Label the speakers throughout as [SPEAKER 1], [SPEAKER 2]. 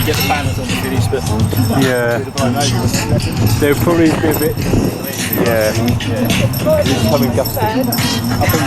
[SPEAKER 1] you get the banners on the finish, but
[SPEAKER 2] yeah, they'll probably be a bit. Yeah, it's coming gusty.
[SPEAKER 1] I think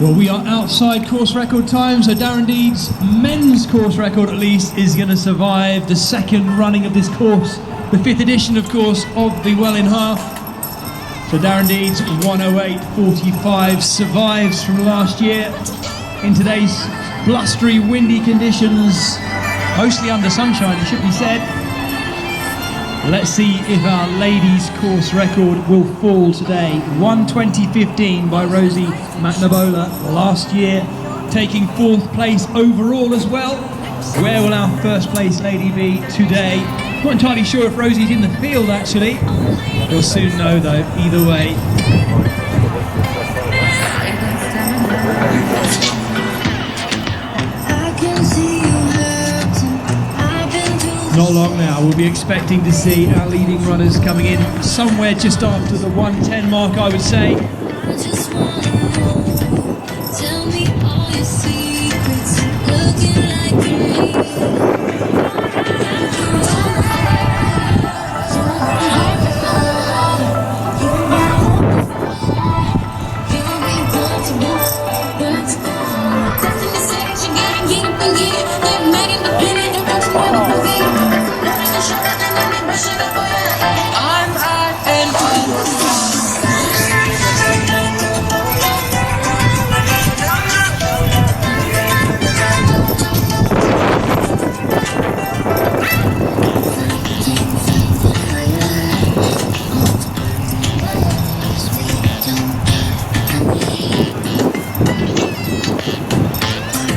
[SPEAKER 3] Well, we are outside course record time, so Darren Deed's men's course record at least is going to survive the second running of this course, the 5th edition, of course, of the Welwyn Half. So Darren Deed's 1:08.45 survives from last year in today's blustery, windy conditions, mostly under sunshine, it should be said. Let's see if our ladies' course record will fall today. 1:20.15 by Rosie McNabola last year, taking 4th place overall as well. Where will our first place lady be today? Not entirely sure if Rosie's in the field actually. We'll soon know though, either way. Not long now, we'll be expecting to see our leading runners coming in somewhere just after the 1:10 mark, I would say.
[SPEAKER 4] Tell me all your secrets, looking like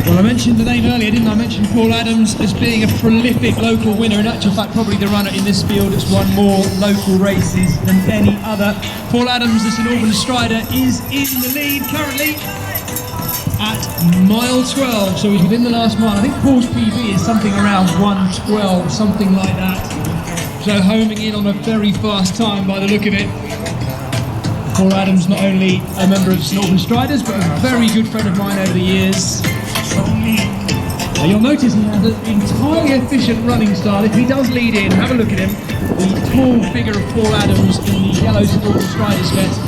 [SPEAKER 3] I mentioned the name earlier, didn't I? Mention Paul Adams as being a prolific local winner. In actual fact, probably the runner in this field that's won more local races than any other. Paul Adams, the St Albans strider, is in the lead currently at mile 12. So he's within the last mile. I think Paul's PB is something around 1:12, something like that. So homing in on a very fast time by the look of it. Paul Adams, not only a member of St Albans Striders, but a very good friend of mine over the years. Now you'll notice he has an entirely efficient running style. If he does lead in, have a look at him, the tall figure of Paul Adams in the yellow St Albans Striders vest.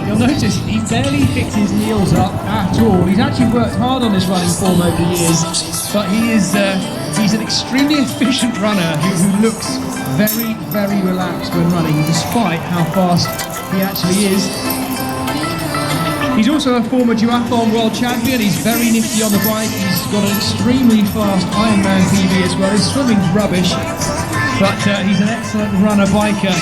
[SPEAKER 3] You'll notice he barely picks his heels up at all. He's actually worked hard on his running form over the years, but he's an extremely efficient runner who looks very, very relaxed when running, despite how fast he actually is. He's also a former duathlon world champion. He's very nifty on the bike. He's got an extremely fast Ironman PB as well. His swimming's rubbish, but he's an excellent runner biker.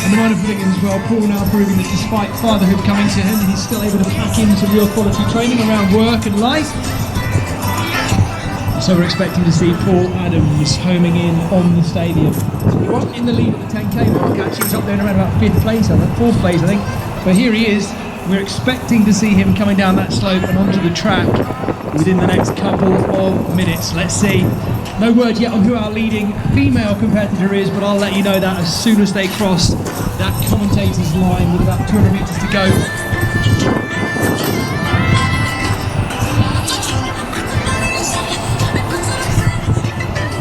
[SPEAKER 3] And the wonderful thing is as well, Paul now proving that despite fatherhood coming to him, he's still able to pack in some real quality training around work and life. So we're expecting to see Paul Adams homing in on the stadium. He wasn't in the lead at the 10k mark, actually he was up there around about 5th place, I think, 4th place I think. But here he is. We're expecting to see him coming down that slope and onto the track within the next couple of minutes. Let's see. No word yet on who our leading female competitor is, but I'll let you know that as soon as they cross that commentator's line with about 200 metres to go.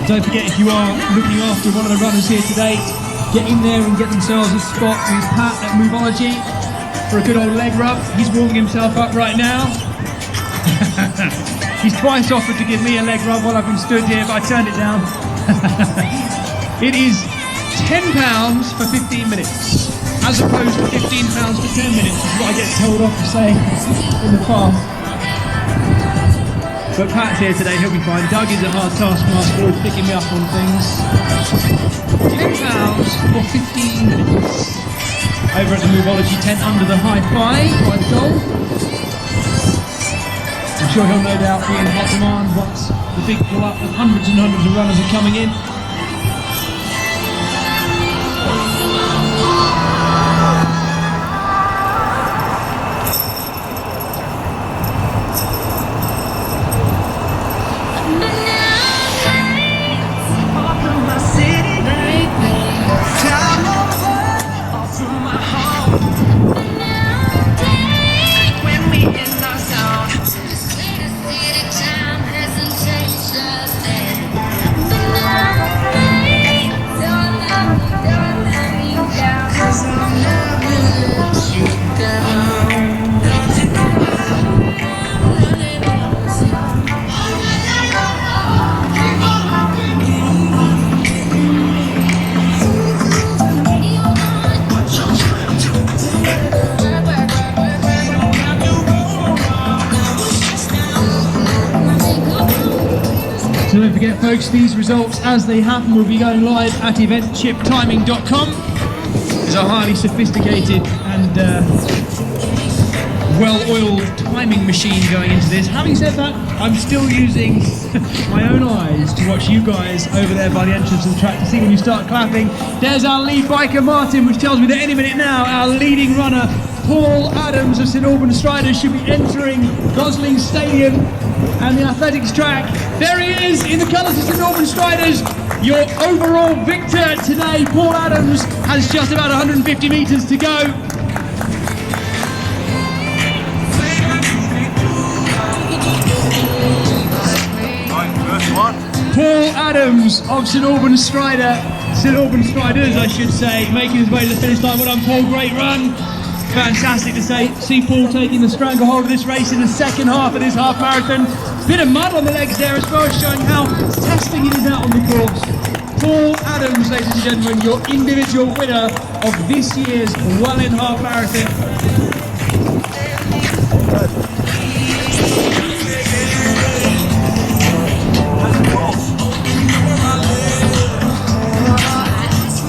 [SPEAKER 3] Don't forget, if you are looking after one of the runners here today, get in there and get themselves a spot with Pat at Movology for a good old leg rub. He's warming himself up right now. He's twice offered to give me a leg rub while I've been stood here, but I turned it down. It is £10 for 15 minutes, as opposed to £15 for 10 minutes, which is what I get told off for saying in the past. But Pat's here today, he'll be fine. Doug is a hard taskmaster, always picking me up on things. £10 for 15 minutes. Over at the Movology tent under the high five by the goal. I'm sure he'll no doubt be in hot demand once the big pull up of hundreds and hundreds of runners are coming in. So don't forget folks, these results as they happen will be going live at eventchiptiming.com. There's a highly sophisticated and well-oiled timing machine going into this. Having said that, I'm still using my own eyes to watch you guys over there by the entrance of the track to see when you start clapping. There's our lead biker Martin, which tells me that any minute now our leading runner Paul Adams of St Albans Striders should be entering Gosling Stadium and the athletics track. There he is in the colours of St Albans Striders. Your overall victor today, Paul Adams, has just about 150 metres to go. Paul Adams of St Albans Striders, I should say, making his way to the finish line. Well done, Paul, great run. Fantastic to see Paul taking the stranglehold of this race in the second half of this half marathon. Bit of mud on the legs there as well, showing how testing it is out on the course. Paul Adams, ladies and gentlemen, your individual winner of this year's Welwyn half marathon.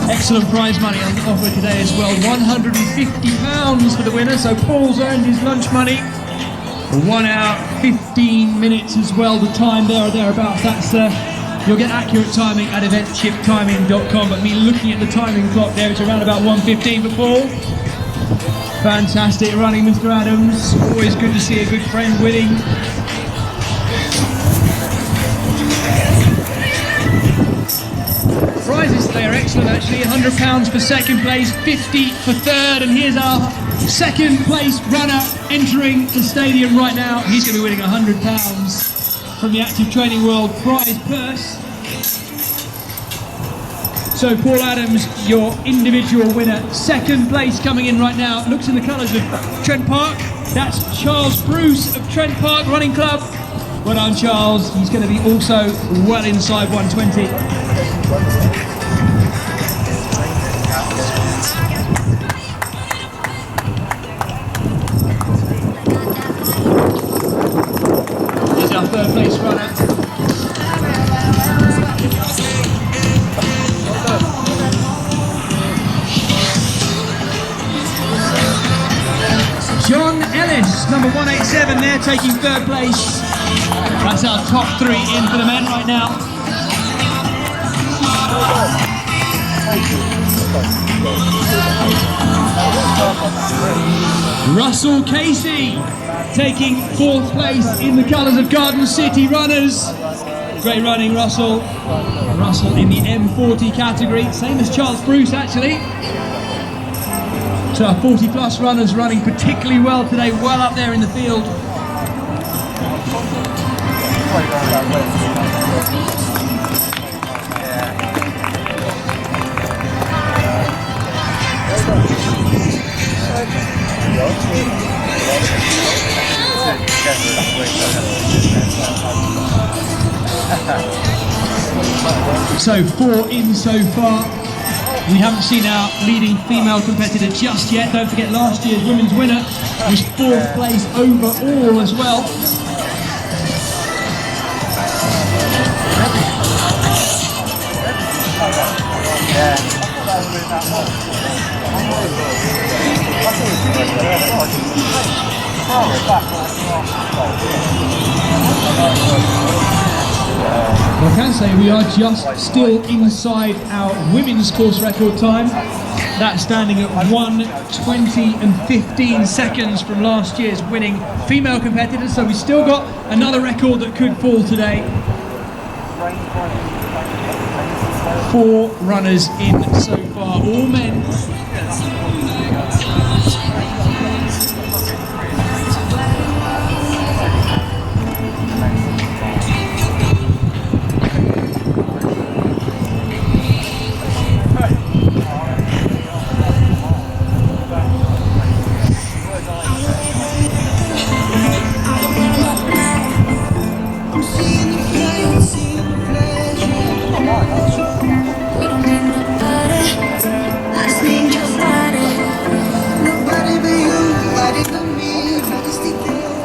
[SPEAKER 3] Excellent prize money on offer today as well, £150 for the winner, so Paul's earned his lunch money. 1 hour, 15 minutes as well, the time there or thereabouts. That's you'll get accurate timing at eventchiptiming.com, but me looking at the timing clock there, it's around about 1:15 for Paul. Fantastic running, Mr. Adams. Always good to see a good friend winning. Prizes today are excellent actually, £100 for second place, 50 for third, and here's our second place runner entering the stadium right now. He's going to be winning £100 from the Active Training World prize purse. So Paul Adams, your individual winner, second place coming in right now. Looks in the colours of Trent Park. That's Charles Bruce of Trent Park Running Club. Well done, Charles. He's going to be also well inside 120. Here's our third place runner. John Ellis, number 187 there, taking third place. That's our top three in for the men right now. Russell Casey taking fourth place in the colours of Garden City Runners. Great running, Russell. Russell in the M40 category, same as Charles Bruce actually. So our 40 plus runners running particularly well today, well up there in the field. So 4 in so far. We haven't seen our leading female competitor just yet. Don't forget last year's women's winner was 4th place overall as well. Well, I can say we are just still inside our women's course record time. That's standing at 1:20 and 15 seconds from last year's winning female competitors. So we've still got another record that could fall today. 4 runners in so far, all men.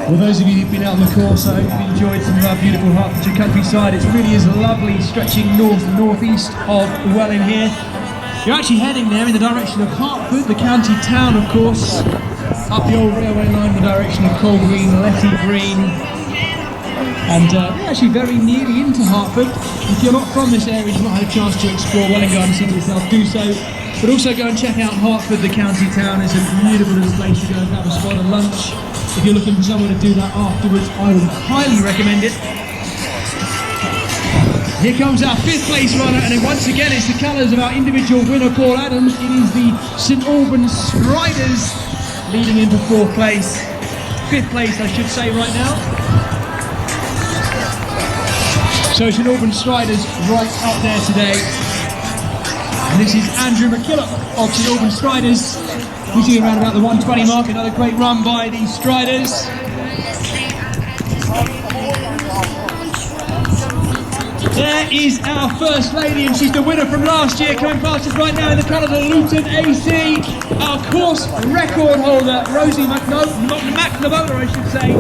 [SPEAKER 3] Well, those of you who've been out on the course, I hope you've enjoyed some of our beautiful Hertfordshire countryside. It really is lovely, stretching north-northeast of Welwyn here. You're actually heading there in the direction of Hertford, the county town, of course, up the old railway line in the direction of Coal Green, Letty Green, and we're actually very nearly into Hertford. If you're not from this area, you've not had a chance to explore Welwyn Garden City yourself, do so. But also go and check out Hertford, the county town. It's a beautiful little place to go and have a spot of lunch. If you're looking for someone to do that afterwards, I would highly recommend it. Here comes our 5th place runner, and then once again it's the colours of our individual winner, Paul Adams. It is the St Albans Striders leading into 4th place. 5th place, I should say, right now. So St Albans Striders right up there today. And this is Andrew McKillop of St Albans Striders. We see around about the 120 mark, another great run by the Striders. There is our first lady, and she's the winner from last year, coming past us right now in the colours of Luton AC. Our course record holder, Rosie McNabola, I should say.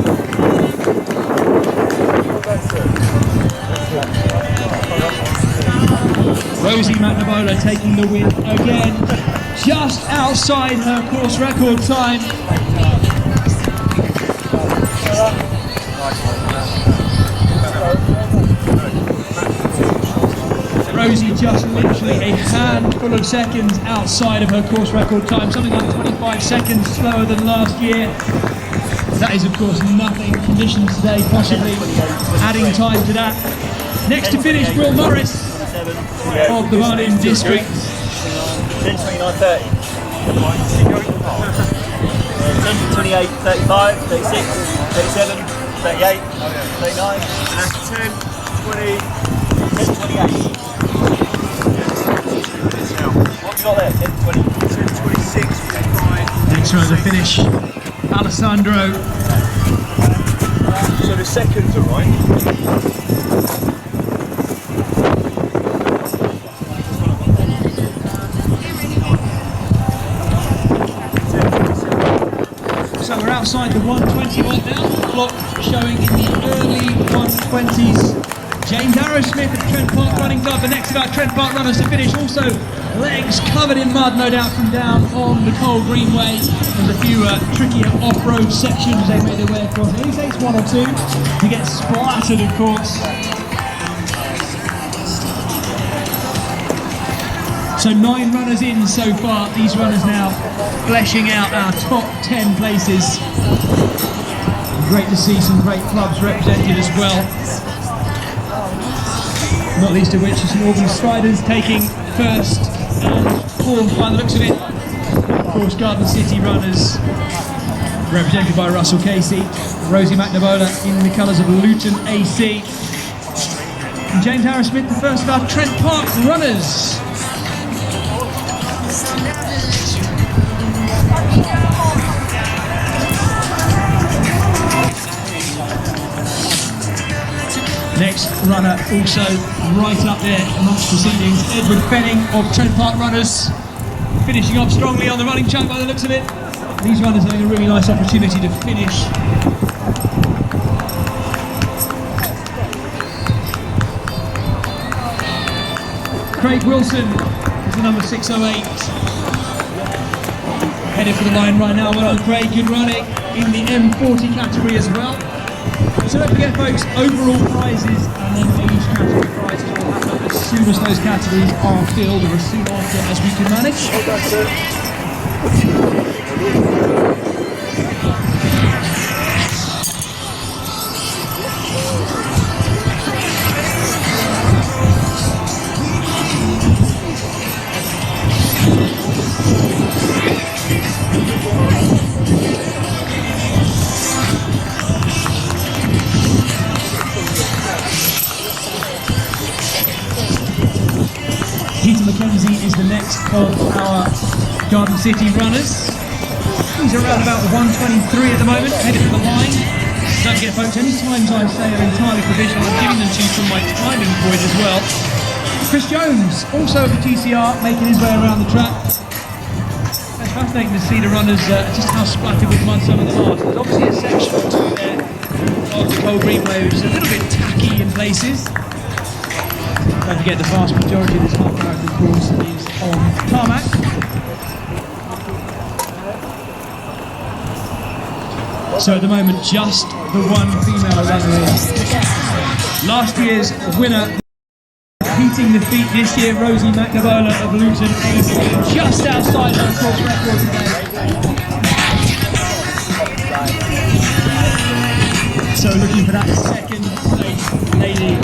[SPEAKER 3] Rosie McNabola taking the win again, just outside her course record time. Rosie just literally a handful of seconds outside of her course record time, something like 25 seconds slower than last year. That is of course nothing. Conditions today possibly adding time to that. Next to finish, Will Morris of the Barnet District.
[SPEAKER 1] 10:29:30. 10:28:35, 36, 37, 38, 39, 10, 20, 10:28. What you got there? 10:20, 10:26, 10:5.
[SPEAKER 3] Next round to finish, Alessandro.
[SPEAKER 1] So the seconds are right.
[SPEAKER 3] So we're outside the 120 right now, the clock showing in the early 120s. James Arrowsmith of Trent Park Running Club, the next of our Trent Park runners to finish. Also legs covered in mud, no doubt, from down on the Coal Greenway. There's a few trickier off-road sections they made their way across. At least it's 1 or 2 to get splattered, of course. So 9 runners in so far. These runners now fleshing out our top 10 places. Great to see some great clubs represented as well. Not least of which is St Albans Striders taking 1st and 4th by the looks of it. Of course, Garden City runners represented by Russell Casey. Rosie McNabola in the colours of Luton AC. And James Arrowsmith, the first of our Trent Park runners. Next runner also right up there amongst proceedings, Edward Fenning of Trent Park Runners, finishing up strongly on the running chunk by the looks of it. These runners having a really nice opportunity to finish. Craig Wilson is the number 608. Headed for the line right now. Well done, Craig, good running in the M40 category as well. So don't forget, folks, overall prizes and then each category prizes will happen as soon as those categories are filled, or as soon after as we can manage. Is the next of our Garden City runners. He's around about 123 at the moment, headed for the line. Don't forget, folks, any times I say are entirely provisional, I'm giving them to you from my timing point as well. Chris Jones, also of the GCR, making his way around the track. It's fascinating to see the runners just how splattered with mud some of them are. There's obviously a section or two there of the Cold Greenway, which is a little bit tacky in places. Don't forget, the vast majority of this half marathon course is on tarmac. So at the moment, just the one female runner in. Last year's winner, repeating the feat this year, Rosie McNavola of Luton, just outside her course record today. So looking for that second place lady.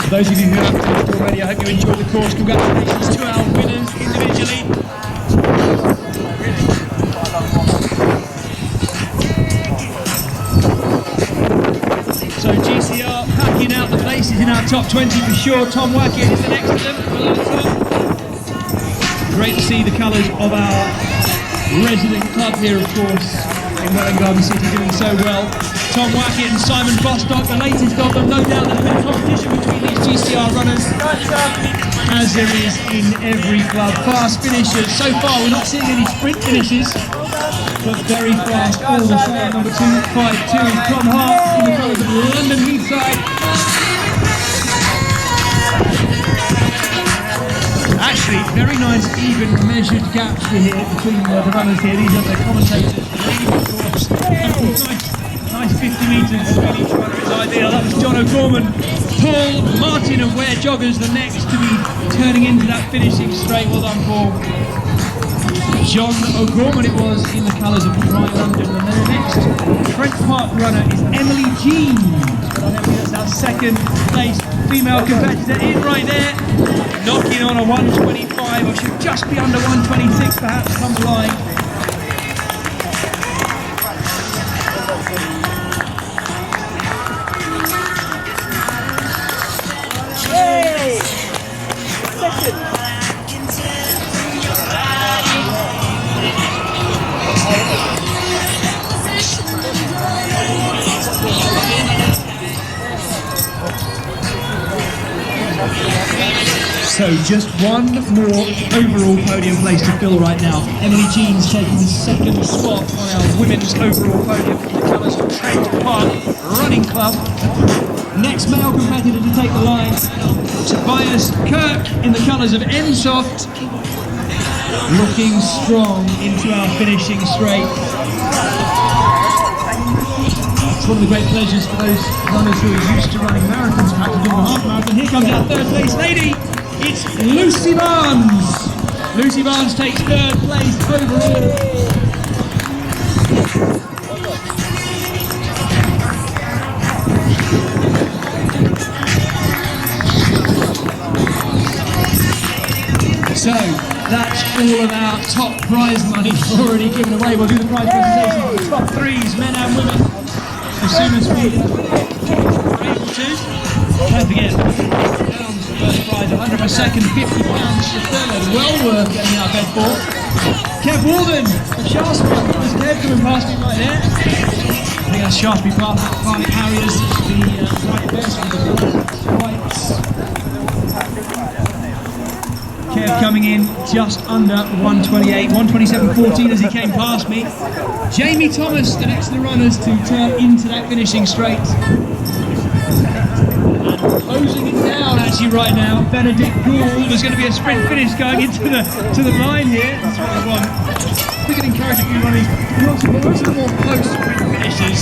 [SPEAKER 3] For those of you who haven't finished already, I hope you enjoyed the course. Congratulations to our winners individually. So GCR packing out the places in our top 20 for sure. Tom Wackett is the next of them. Hello, Tom. Great to see the colours of our resident club here, of course, in Welwyn Garden City, doing so well. Tom Wackett and Simon Bostock, the latest of them. No doubt there's been competition between these GCR runners, as there is in every club. Fast finishers. So far, we're not seeing any sprint finishes, but very fast all the same. Number 252 is Tom Hart in the colours of London Heathside. Actually, very nice, even measured gaps here between the runners here. These are the commentators leading the course. Nice 50 metres between each runner is ideal. That was John O'Gorman. Paul Martin of Ware Joggers, the next to be turning into that finishing straight. Well done, Paul. John O'Gorman it was in the colours of Dry London. And then the next Trent Park runner is Emily Jean. That's our second place female competitor in right there. Knocking on a 125, or should just be under 126 perhaps come the line. So just one more overall podium place to fill right now. Emily Jean's taking the second spot on our women's overall podium in the colours of Trent Park Running Club. Next male competitor to take the line, Tobias Kirk in the colours of Ensoft, looking strong into our finishing straight. It's one of the great pleasures for those runners who are used to running marathons, perhaps doing a half marathon. Here comes our third place lady. It's Lucy Barnes. Lucy Barnes takes third place overall. So that's all of our top prize money already given away. We'll do the prize presentation for the top threes, men and women, as soon as we are able to. Don't forget, first prize, 100 per second, £50 for third. Well worth getting out bed for. Kev Walden of Shaftesbury. There's Kev coming past me right there. running as Shaftesbury Barnet Harriers, the white vest with the black stripes. Kev coming in just under 128, 127.14 as he came past me. Jamie Thomas, the next of the runners to turn into that finishing straight. And closing it down actually right now, Benedict Gould. There's going to be a sprint finish going into the line here. That's what I want. We can encourage a few runners. Most of the more close sprint finishes,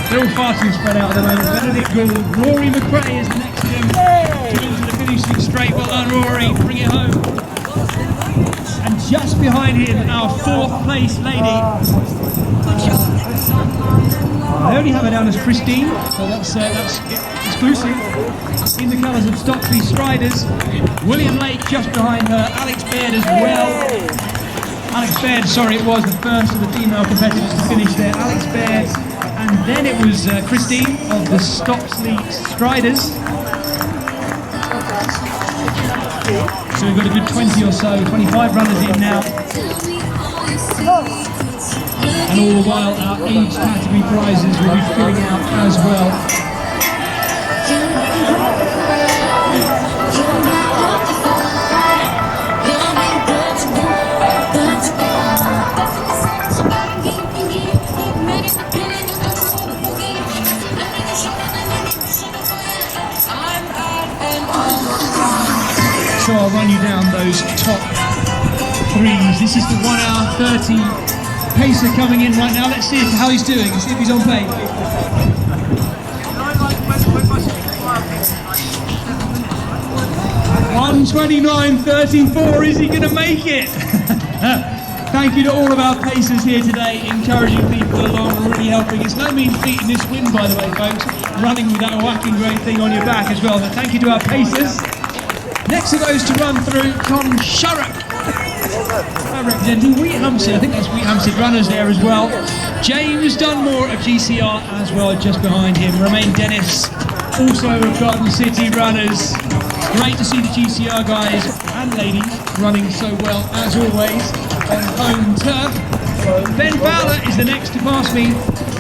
[SPEAKER 3] they're all far too spread out at the moment. Benedict Gould, Rory McRae is next to him. Into the finishing straight. Well done, Rory. Bring it home. And just behind him, our fourth place lady. I only have her down as Christine, so that's exclusive. In the colours of Stockley Striders. William Lake just behind her. Alex Baird as well. Alex Baird, sorry, it was the first of the female competitors to finish there. Alex Baird, and then it was Christine of the Stockley Striders. So we've got a good 20 or so, 25 runners in now. And all the while our age category prizes will be filling out as well. So I'll run you down those top threes. This is the 1 hour 30 pacer coming in right now. Let's see how he's doing. Let's see if he's on pace. 1:29.34. Is he going to make it? Thank you to all of our pacers here today, encouraging people along and really helping. It's no mean feat in this wind, by the way, folks. Running with that whacking great thing on your back as well. But thank you to our pacers. Next of those to run through, Tom Sharrock, representing Wheat Hampstead. I think that's Wheat Hampstead runners there as well. James Dunmore of GCR as well, just behind him. Romain Dennis, also of Garden City runners. Great to see the GCR guys and ladies running so well as always on home turf. Ben Fowler is the next to pass me,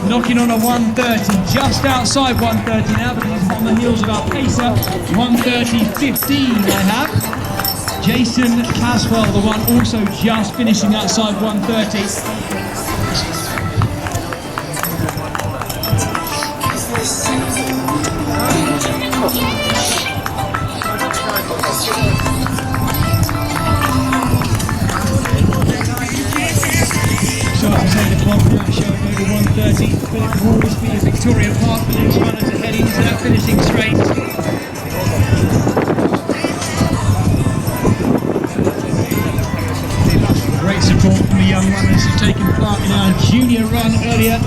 [SPEAKER 3] knocking on a 1:30, just outside 1:30 now, but he's on the heels of our pacer. 1:30.15 I have. Jason Caswell, the one also just finishing outside 1:30. So as I say, the clock now showing over 1:30. Philip Horsby of Victoria Park, the next runner to head into that finishing straight. Great support from the young runners who've taken part in our junior run earlier.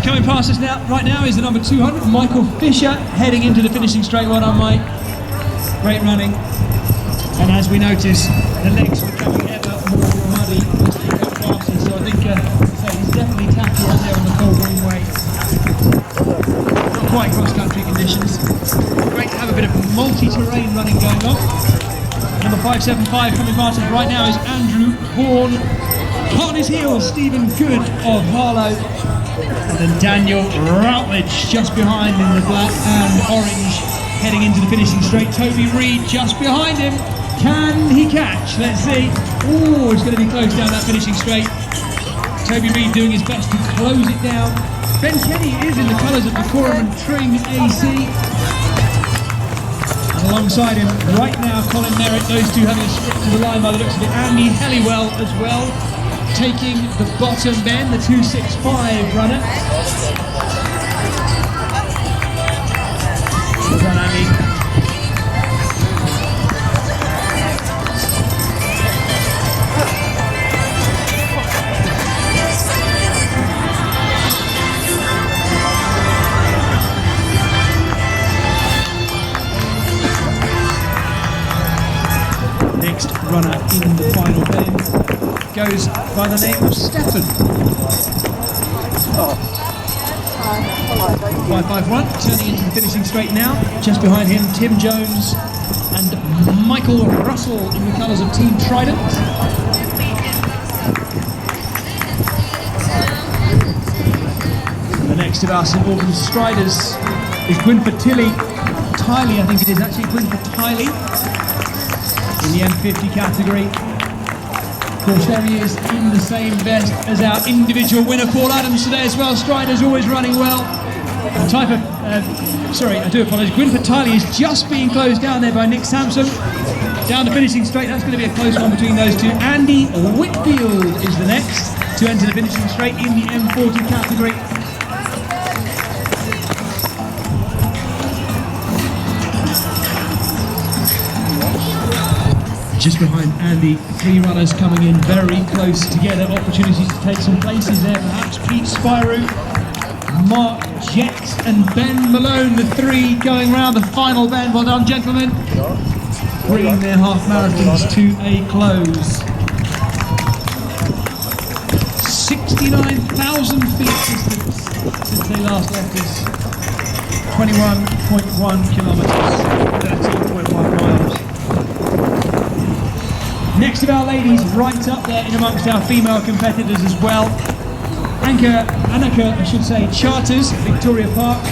[SPEAKER 3] Coming past us now, right now, is the number 200, Michael Fisher, heading into the finishing straight. Well done, Mike. Great running. And as we notice, the legs becoming ever more muddy as they go faster. So I think he's definitely tacky out there on the cold greenway. Not quite cross-country conditions. Great to have a bit of multi-terrain running going on. Number 575 coming past us right now is Andrew Horn. On his heels, Stephen Good of Harlow. And then Daniel Routledge just behind in the black and orange, heading into the finishing straight. Toby Reed just behind him. Can he catch? Let's see. Oh, it's going to be close down that finishing straight. Toby Reed doing his best to close it down. Ben Kenny is in the colours of the Coram and Tring AC. And alongside him right now, Colin Merritt, those two having a sprint to the line by the looks of it. Andy Helliwell as well, taking the bottom bend, the 265 runner. Well done, Andy. Next runner in the final bend goes by the name of Stefan. 551, turning into the finishing straight now. Just behind him, Tim Jones and Michael Russell in the colours of Team Trident. Next of our St Albans striders is Gwynfor Tilly. Tiley, I think it is actually Gwynfor Tiley in the M50 category. Of course, there he is in the same vest as our individual winner, Paul Adams, today as well. Striders always running well. The type of, sorry, I do apologise. Gwynfor Tiley is just being closed down there by Nick Sampson. Down the finishing straight, that's going to be a close one between those two. Andy Whitfield is the next to enter the finishing straight in the M40 category. Just behind Andy, three runners coming in very close together. Opportunities to take some places there. Perhaps Pete Spyro, Mark Jett and Ben Malone, the three going round the final bend. Well done, gentlemen. Bringing their half marathons to a close. 69,000 feet distance since they last left us. 21.1 kilometres, 13.1 miles. Next of our ladies, right up there in amongst our female competitors as well. Annika, I should say, Charters, Victoria Park.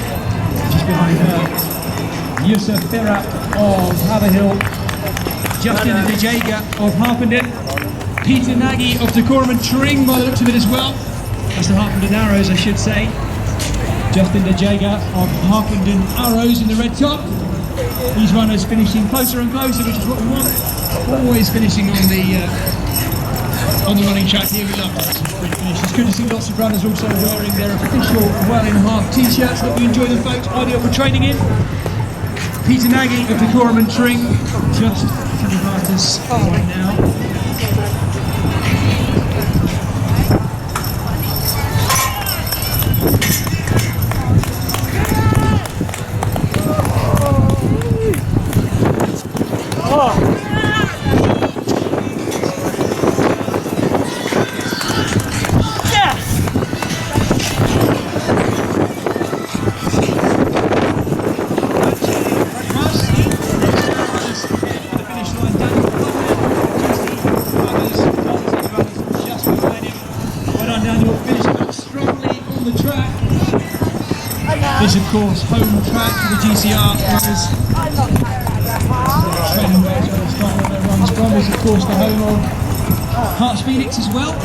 [SPEAKER 3] Just behind her, Yusuf Ferrat of Haverhill. Justin Dejaga of Harpenden. Peter Nagy of Decorum and Tring, by the looks of it as well. That's the Harpenden Arrows, I should say. Justin Dejaga of Harpenden Arrows in the red top. These runners finishing closer and closer, which is what we want. Always finishing on the running track here. We love that. It's good to see lots of runners also wearing their official Welwyn half t-shirts. Hope you enjoy them, folks. Ideal for training in. Peter Nagy of Decorum and Tring just to the right us right now. This, of course, home track for the GCR runners. Training where they start where their runs from is, of course, the home of Hearts Phoenix as well.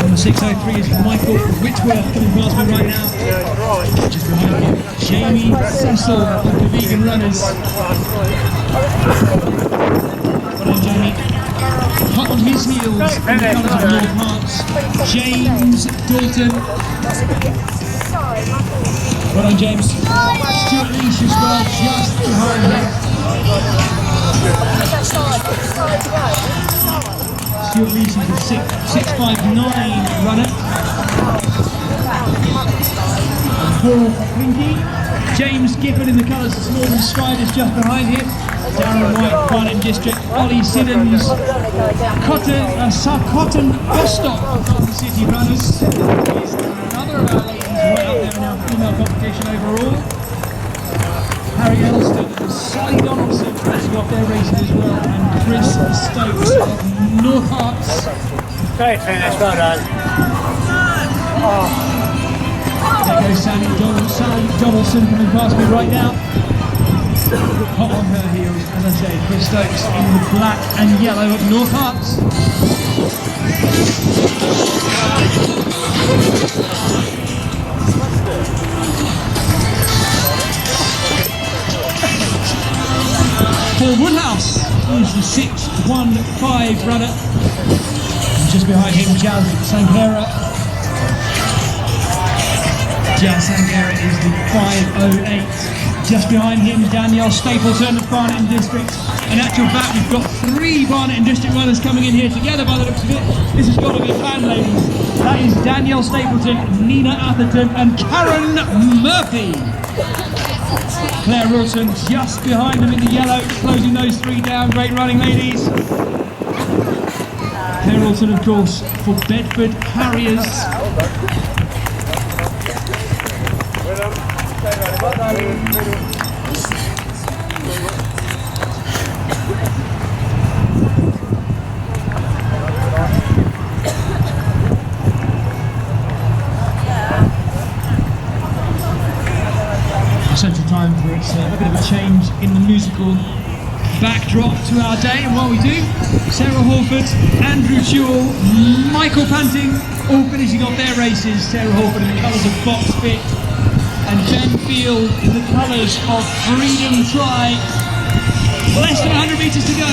[SPEAKER 3] Number 603 is Michael Whitworth coming past me right now. Just behind him, Jamie Cecil of the Vegan Runners. Well done, Jamie. Hot on his heels in the colours of North Hearts, James Dalton. Well done, James. Stuart Leash as well, just behind him. Stuart Leash is a 6.59 runner. Paul Winky. James Gifford in the colours of Small Striders just behind him. Darren White, Barnet District. Ollie Siddons. Cotton Bostock of the City Runners. Is another of our ladies right up there in our female competition overall. Harry Elston and Sally Donaldson finishing off their races as well, and Chris Stokes of North Hearts.
[SPEAKER 1] Great finish, well done.
[SPEAKER 3] There goes Sally Donaldson coming past me right now. Hot on her heels, as I say, Chris Stokes in the black and yellow of North Hearts. Paul Woodhouse is the 6.15 runner. And just behind him, Jazz Sanghera. Jazz Sanghera is the 5.08. Just behind him, Danielle Stapleton of Barnet District. In actual fact, we've got three Barnet District runners coming in here together by the looks of it. This has got to be planned, ladies. That is Danielle Stapleton, Nina Atherton and Karen Murphy. Claire Wilson just behind them in the yellow, closing those three down. Great running, ladies. Claire Wilson, of course, for Bedford Harriers. time for a bit of a change in the musical backdrop to our day. And while we do, Sarah Hawford, Andrew Chewell, Michael Panting, all finishing off their races. Sarah Hawford in the colours of Box Fit, and Ben Field in the colours of Freedom Try. Less than 100 metres to go.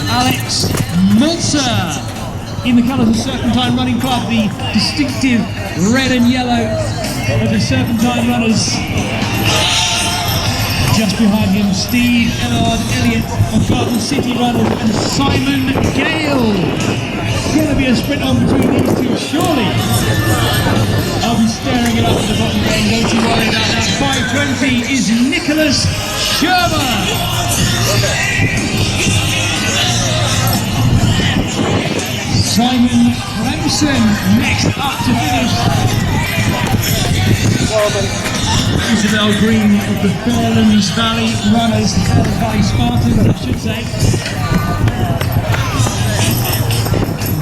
[SPEAKER 3] Alex Mulzer in the colours of Serpentine Running Club, the distinctive red and yellow of the Serpentine runners. Just behind him, Steve Elliott of Garden City Runners and Simon Gale. Going to be a sprint on between these two, surely. I'll be staring it up at the bottom again, don't you worry about that. 5:20 is Nicholas Shermer. Simon Clemson next up to finish. Isabel Green of the Fairlands Valley Runners, the Fairlands Valley Spartans, I should say.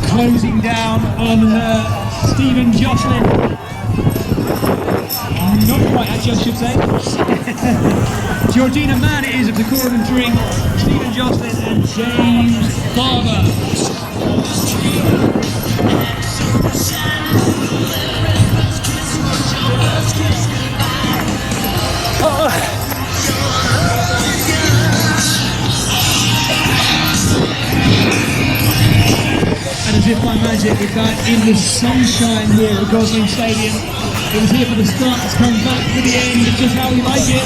[SPEAKER 3] Closing down on Stephen Jocelyn. Not quite, actually, I should say. Georgina Mann it is of the Corridon Ring, Stephen Jocelyn and James Barber. And as if by magic, we're back in the sunshine here at Gosling Stadium. It was here for the start, it's come back for the end, it's just how we like it.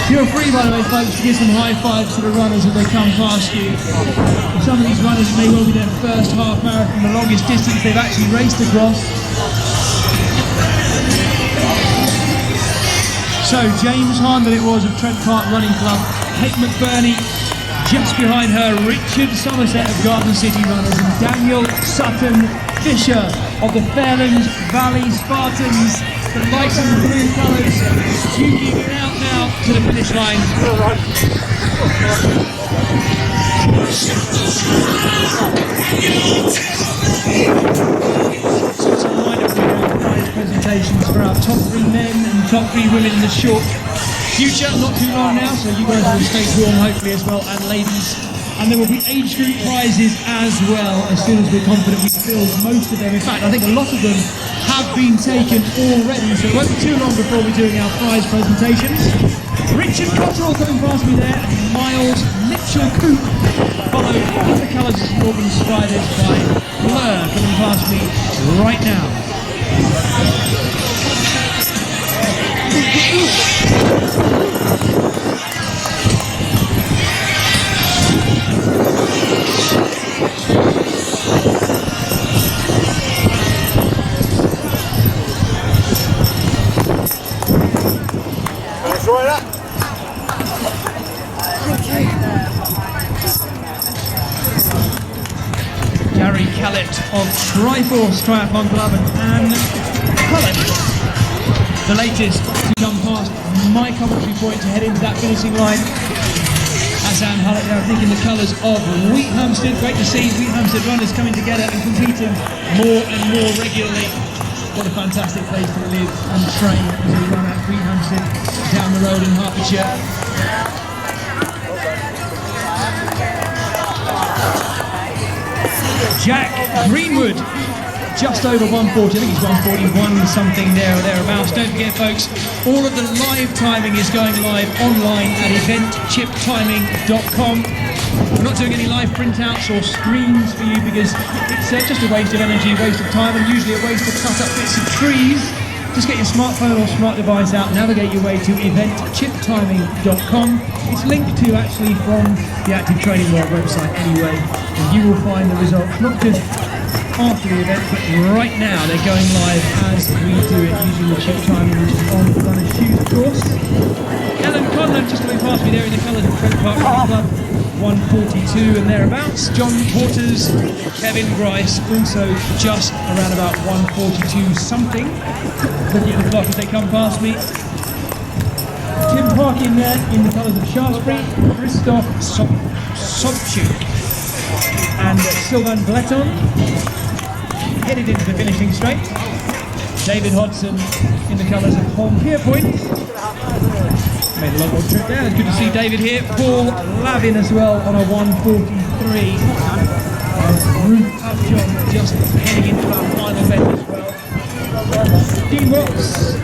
[SPEAKER 3] Feel free, by the way, folks, to give some high fives to the runners as they come past you. Some of these runners may well be their first half marathon, the longest distance they've actually raced across. So, James Harndon it was of Trent Park Running Club, Kate McBurney, just behind her, Richard Somerset of Garden City Runners, and Daniel Sutton Fisher of the Fairlands Valley Spartans. The light and blue colours duking it out now to the finish line. So it's a lineup of prize presentations for our top 3 men and top 3 women in the short future, not too long now, so you guys will stay warm hopefully as well, and ladies. And there will be age group prizes as well, as soon as we're confident we've filled most of them. In fact, I think a lot of them have been taken already, so it won't be too long before we're doing our prize presentations. Richard Cottrell coming past me there, and Miles Mitchell-Coop, followed in the colours of Northern Spiders by Blur coming past me right now. Gary Callett of Triforce Triathlon Club and Anne Cullen, the latest to come past my commentary point to head into that finishing line. As Anne Hullett there, I think in the colours of Wheat Hampstead. Great to see Wheat Hampstead runners coming together and competing more and more regularly. What a fantastic place to live and train as we run at Wheat Hampstead down the road in Hertfordshire. Jack Greenwood, just over 140, I think he's 141 something there or thereabouts. Don't forget folks, all of the live timing is going live online at eventchiptiming.com. We're not doing any live printouts or screens for you because it's just a waste of energy, waste of time, and usually a waste of cut up bits of trees. Just get your smartphone or smart device out, navigate your way to eventchiptiming.com. It's linked to actually from the Active Training World website anyway, and you will find the results not just after the event, but right now they're going live as we do it using the chip timing, which is on the runner's shoes, of course. Ellen Conlon just coming past me there in the colours of Trent Park Running Club, 142 and thereabouts. John Waters, Kevin Grice, also just around about 142 something. Looking at the clock as they come past me. Tim Park in there in the colours of Shaftesbury, Christoph Sobchuk and Sylvain Bleton headed into the finishing straight. David Hodson in the colours of Holm-Pierpoint. Made a long old trip there. It's good to see David here. Paul Lavin as well on a 1:43. Ruth Upjohn just heading into our final bend as well. Dean Watts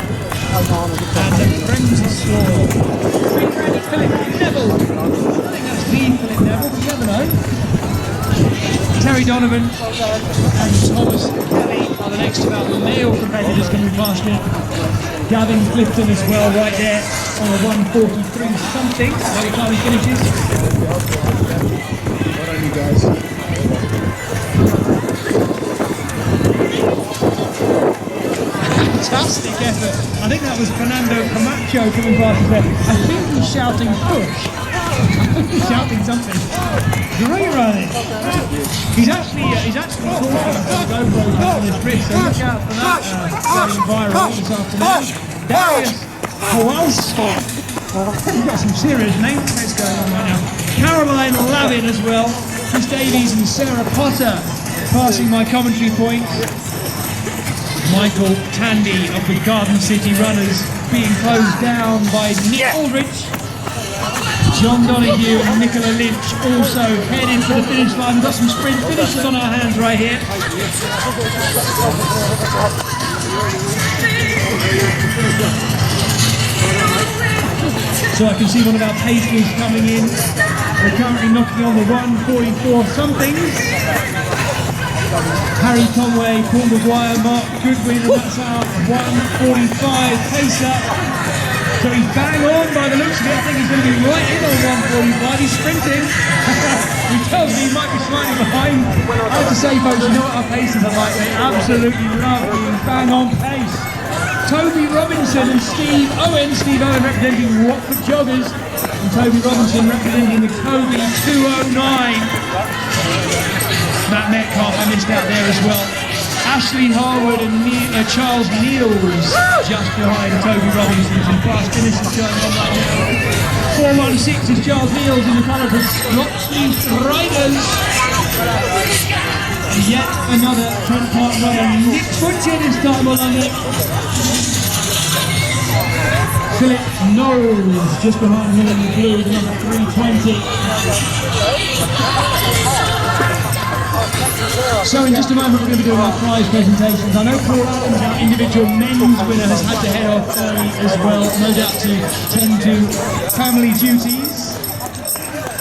[SPEAKER 3] and Brems's Slaw. Philip Neville. I think that's the Philip Neville, but you never know. Terry Donovan and Thomas Kelly are the next of our male competitors coming past here. Gavin Clifton as well, right there on a 1:43 something by the time he finishes.
[SPEAKER 5] Well done, you guys.
[SPEAKER 3] Fantastic effort. I think that was Fernando Camacho coming past us there. I think he's shouting push. He's shouting something. Great running. He's actually talking about the GoPro on his wrist, so look out for that going viral this afternoon. Darius Kowalski. We've got some serious name tests going on right now. Caroline Lavin as well. Chris Davies and Sarah Potter passing my commentary points. Michael Tandy of the Garden City Runners being closed down by Nick Aldrich. John Donahue and Nicola Lynch also heading to the finish line. We've got some sprint finishes on our hands right here. So I can see one of our pacers coming in. We're currently knocking on the 1:44 somethings. Harry Conway, Paul Maguire, Mark Goodwin, and that's our 1:45 pacer. So he's bang on by the looks of it. I think he's going to be right in on 1:45. He's sprinting. He tells me he might be slightly behind. I have to say, folks, you know what our pacers are like? They absolutely love being bang on pace. Toby Robinson and Steve Owen. Steve Owen representing Watford Joggers, and Toby Robinson representing the Kobe 209. Matt Metcalf, I missed out there as well. Ashley Harwood and Charles Neals just behind Toby Robinson. Some fast finishes going on right now. 4:16 is Charles Neals in the colours of Locksley Riders. And yet another 10-part runner. Nick Butcher this time on under. Philip Knowles just behind him in the blue with number 320. So in just a moment we're going to be doing our prize presentations. I know Paul Adams, our individual men's winner, has had to head off early as well, no doubt to tend to family duties.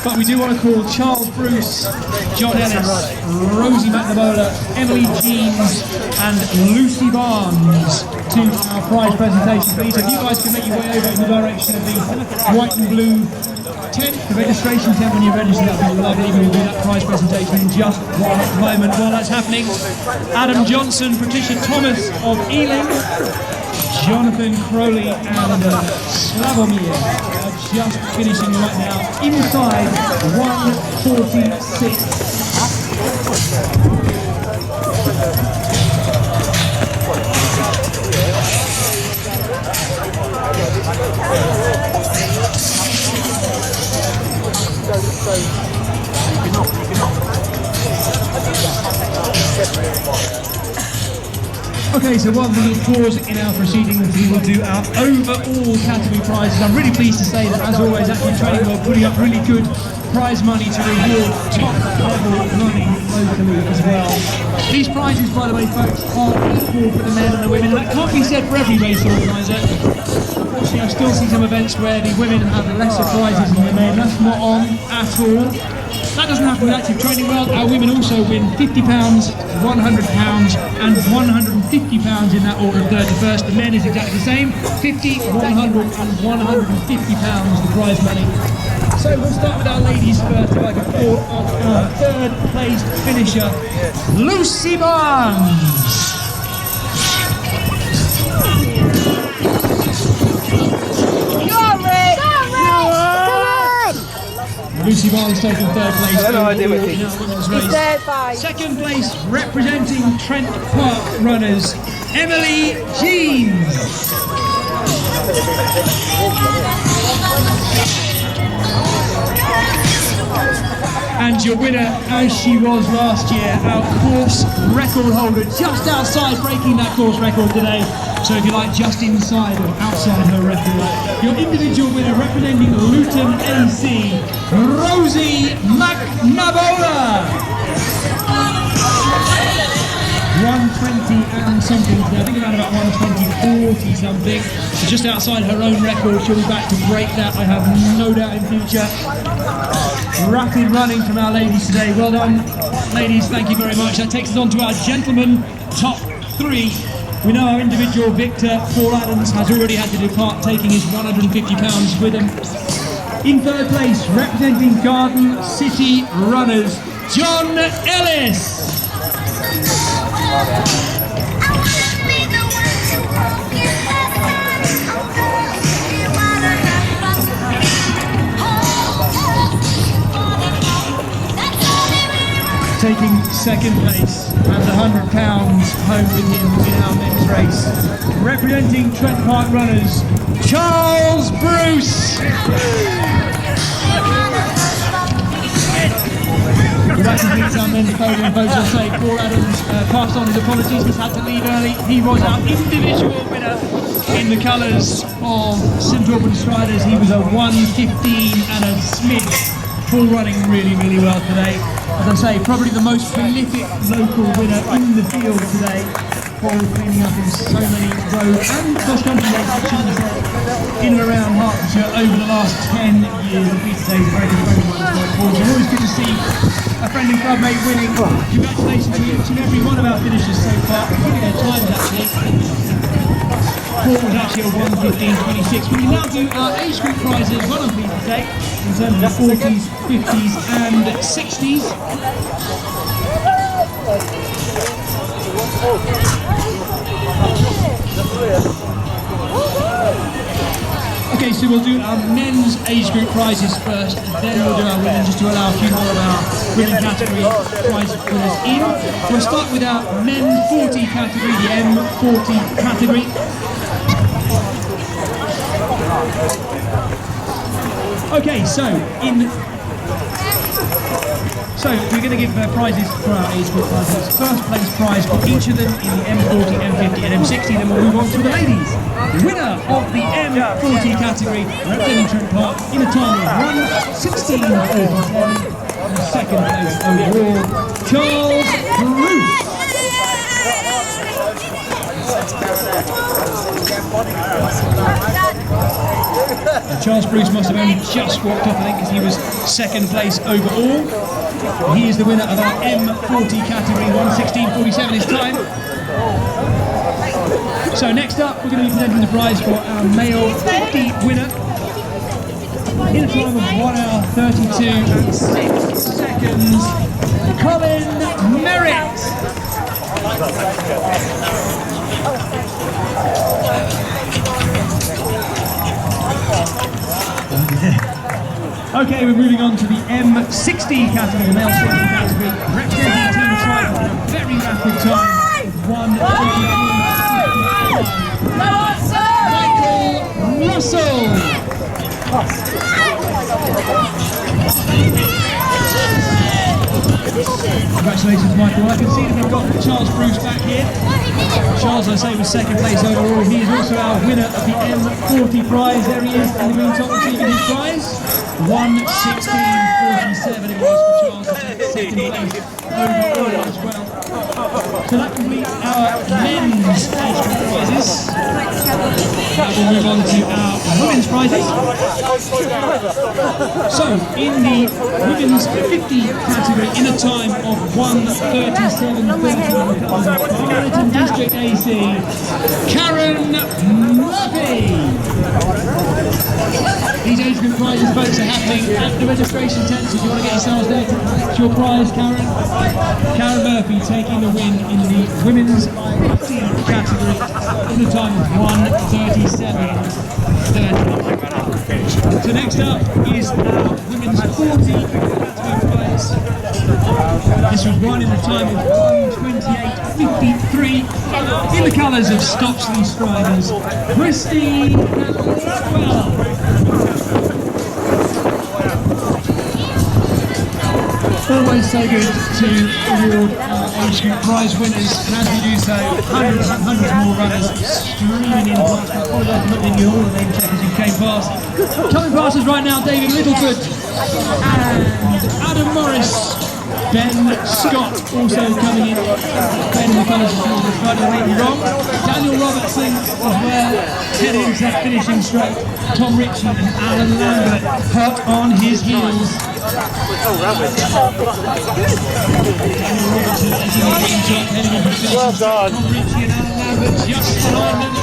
[SPEAKER 3] But we do want to call Charles Bruce, John Ellis, Rosie McNabola, Emily Jeans and Lucy Barnes to our prize presentation. Please, if you guys can make your way over in the direction of the white and blue tent, the registration tent when you're registered, that'd be lovely. We'll do that prize presentation in just one moment. While that's happening, Adam Johnson, Patricia Thomas of Ealing, Jonathan Crowley and Slavomir are just finishing right now inside 1:46. Okay, so one little pause in our proceedings, we will do our overall category prizes. I'm really pleased to say that, as always, Active Training World putting up really good prize money to reward top level running locally as well. These prizes, by the way, folks, are equal for the men and the women, and that can't be said for every race organiser. Unfortunately, I still see some events where the women have lesser prizes than the men. That's not on at all. That doesn't happen with Active Training World. Our women also win £50, £100 and £150 in that order of third to first. The men is exactly the same, £50, £100 and £150 the prize money. So we'll start with our ladies first, if I can call on our third place finisher, Lucy Barnes. Lucy Barnes taking third place in the women's race. Second place, representing Trent Park runners, Emily Jeans. And your winner, as she was last year, our course record holder, just outside breaking that course record today. So if you like, just inside or outside her record. Your individual winner representing Luton AC, Rosie McNabola. 120 and something, I think around about 120, 40 something. So just outside her own record, she'll be back to break that, I have no doubt in future. Rapid running from our ladies today. Well done, ladies, thank you very much. That takes us on to our gentlemen top 3. We know our individual victor, Paul Adams, has already had to depart, taking his £150 with him. In third place, representing Garden City Runners, John Ellis. Taking second place and £100 home with him in our men's race. Representing Trent Park Runners, Charles Bruce. That completes our men's podium votes. I'll say Paul Adams passed on his apologies, he's had to leave early. He was our individual winner in the colours of St Albans Striders. He was a 1:15 and a smidge. Paul running really, really well today. As I say, probably the most prolific local winner in the field today. Paul cleaning up in so many road and cross-country races in and around Hertfordshire over the last 10 years. I think today's a very good friend of mine, Paul. So always good to see a friend and club mate winning. Congratulations to each and every one of our finishers so far. Look at their times actually. Paul was actually a 1:15.26. We now do our age group prizes, one I'm pleased to say, in terms of the 40s, 50s and 60s. Okay, so we'll do our men's age group prizes first, then we'll do our women, just to allow a few more of our women category prize winners in. We'll start with our men 40 category, the M40 category. Okay, so we're going to give prizes for our age group prizes. First place prize for each of them in the M40, M50 and M60, then we'll move on to the ladies. Winner of the M40 category, representing Trent Park in a time of 1:16.47, and second place overall, Charles Bruce. Charles Bruce must have only just walked up, I think, because he was second place overall. He is the winner of our M40 category, 1:16.47 his time. So next up, we're going to be presenting the prize for our male 50 winner in a time of 1 hour 32 and 6 seconds, Colin Merritt. Okay, we're moving on to the M60 category, the male 60 category, representing Team Tribe at a very rapid time of 1:39. Michael Russell. Congratulations, Michael. I can see that we've got Charles Bruce back here. Charles, I say, was second place overall. He is also our winner of the M40 prize. There he is in the green top receiving his prize. 1:16.47 it was for Charles to take second place overall as well. So that completes our men's age group prizes. Now we'll move on to our women's prizes. So in the women's 50 category, in a time of 1:37.31, Carleton District AC, Karen Murphy. These age significant prizes, folks, are happening at the registration tent. So if you want to get yourselves there to collect your prize, Karen Murphy taking the win in the women's 15 category in the time of 1:37.30. So next up is our women's 40 prize. This was run in the time of 1:28.53 in the colours of Stocksley Striders. Christine Welwyn. Always so good to award our age group prize winners, and as we do so, hundreds and hundreds more runners streaming in past. I apologise for not giving you all the name checkers who came past. Coming past us right now, David Littlefoot and Adam Morris. Ben Scott also coming in. Ben in the colours of silver, trying to make me wrong. Daniel Robertson as well, heading into that finishing straight. Tom Ritchie and Alan Lambert hot on his heels. Daniel Robertson is in the leading top, heading into the finishing straight. Tom Ritchie and Alan Lambert just behind them.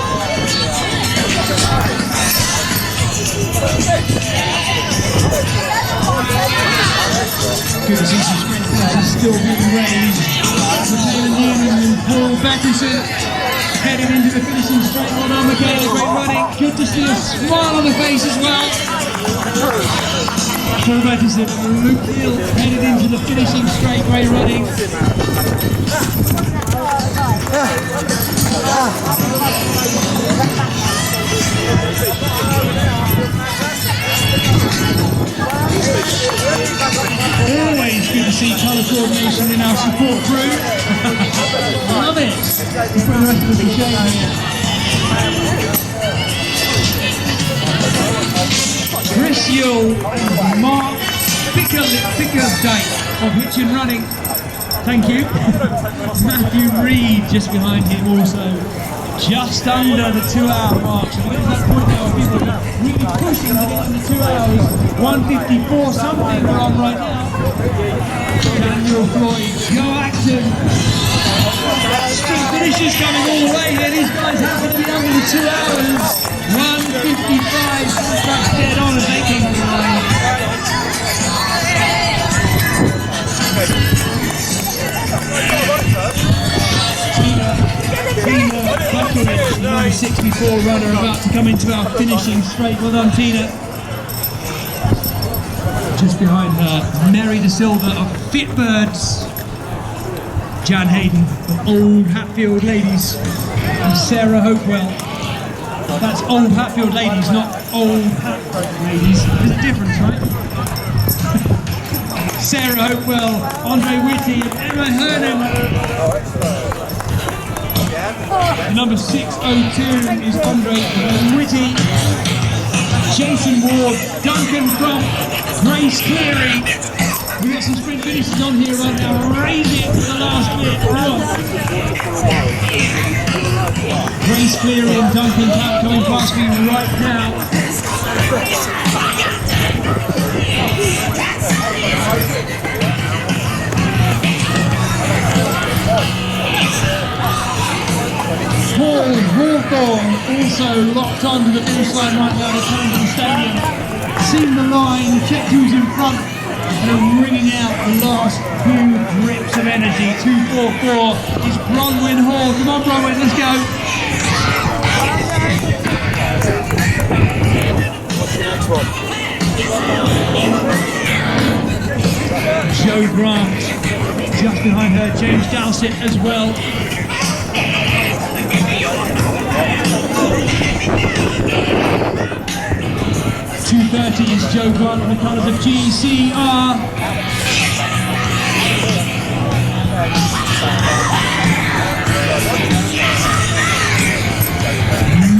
[SPEAKER 3] Good to see some sprint finishes still being raised. Michaela Newman and Paul Bettison heading into the finishing straight. Well done, Michaela, great running. Good to see a smile on the face as well. Paul Bettison and Luke Hill headed into the finishing straight, great running. Always good to see colour coordination in our support crew. Love it. Let's put the rest of us in shame here. Chris Yule and Mark Bickerdyke of Hitchin Running. Thank you. Matthew Reed just behind him also. Just under the 2 hour mark. So we're getting to that point now where people are really pushing to get into 2 hours. 1:54 something we're on right now. Daniel Floyd, Joe Acton. Speed finishes coming all the way here. These guys happen to be under the 2 hours. 1:55. That's dead on as they come to the line. Tina Buckovich, the number 64 runner, about to come into our finishing straight. Well done, Tina. Just behind her, Mary De Silva of Fitbirds. Jan Hayden of Old Hatfield Ladies. And Sarah Hopewell. That's Old Hatfield Ladies, not Old Hatfield Ladies. There's a difference, right? Sarah Hopewell, Andre Whitty, and Emma Hernan. Number 602 is Andre Whitty. Jason Ward, Duncan Crump, Grace Cleary. We've got some sprint finishes on here right now. Raise it for the last bit. Come on. Grace Cleary and Duncan Crump coming past me right now. Paul Hawthorne also locked onto the finish line right now at Camden Stadium. Seen the line, checked who's in front, and are ringing out the last few drips of energy. 2:44 is Bronwyn Hall. Come on, Bronwyn, let's go. Joe Grant, just behind her, James Dowsett as well. 2:30 is Joe Grant on the colours of GCR.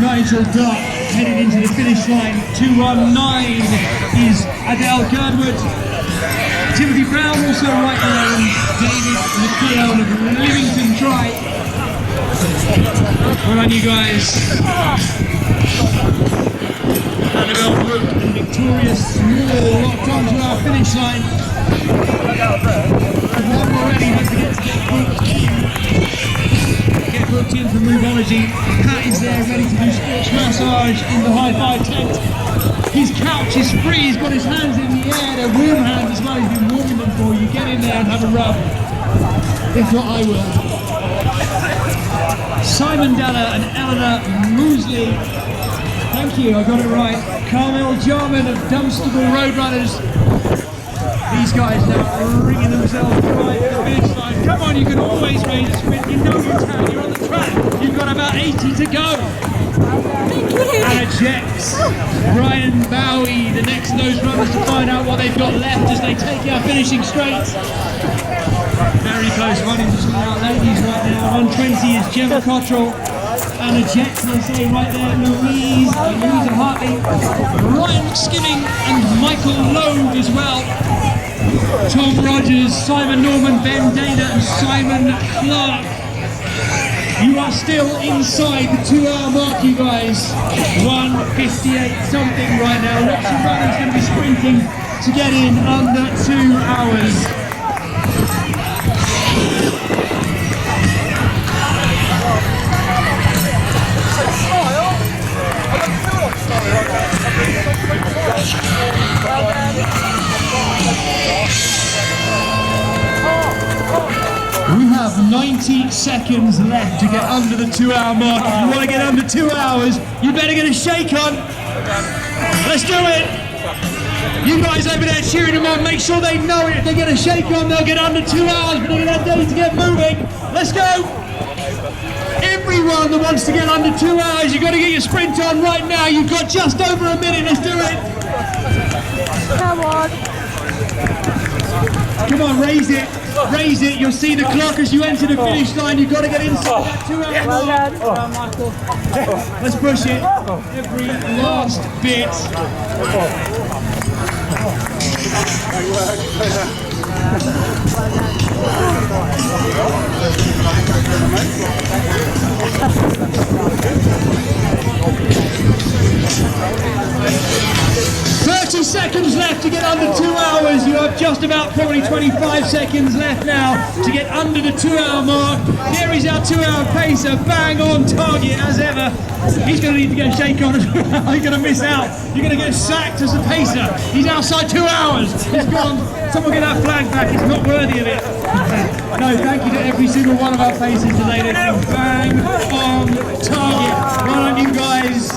[SPEAKER 3] Nigel Duck headed into the finish line. 2:19 is Adele Girdwood. Timothy Brown also right there, and David McKeown of Livington Try. Well done, you guys. Annabelle Brooke and Victoria Small locked onto our finish line. One already, don't forget to get booked in. Get booked in for Moveology. Pat is there ready to do sports massage in the high-five tent. His couch is free, he's got his hands in the air, they're warm hands as well, he's been warming them for you. Get in there and have a rub. If not, I will. Simon Della and Eleanor Moosley. Thank you, I got it right. Carmel Jarman of Dunstable Roadrunners. These guys now are ringing themselves right to the finish line. Come on, you can always raise a sprint. You know you can, you're on the track. You've got about 80 to go. Anna Jex, Brian Bowie, the next of those runners to find out what they've got left as they take our finishing straight. Very close running between our ladies right now. 120 is Gemma Cottrell. Anna Jex, I say right there, Louisa Hartley, Ryan McSkinning and Michael Loeb as well. Tom Rogers, Simon Norman, Ben Dana and Simon Clark. You are still inside the 2-hour mark, you guys. 1:58 something right now. Richard Rannon's going to be sprinting to get in under 2 hours. We have 90 seconds left to get under the 2-hour mark. If you want to get under 2 hours, you better get a shake on. Let's do it. You guys over there cheering them on, make sure they know it. If they get a shake on, they'll get under 2 hours, but they're going to have days to get moving. Let's go. Everyone that wants to get under 2 hours, you've got to get your sprint on right now. You've got just over a minute. Let's do it.
[SPEAKER 5] Come on.
[SPEAKER 3] Come on, raise it. Raise it. You'll see the clock as you enter the finish line. You've got to get inside that 2 hour mark.
[SPEAKER 5] Well Michael.
[SPEAKER 3] Let's push it. Every last bit. 30 seconds left to get under 2 hours. You have just about probably 25 seconds left now to get under the 2 hour mark. Here is our 2 hour pacer, bang on target as ever. He's going to need to get a shake on as well. You're going to miss out. You're going to get sacked as a pacer. He's outside 2 hours. He's gone. Someone get that flag back. It's not worthy of it. No, thank you to every single one of our pacers today. They've been bang on target. Well done, you guys.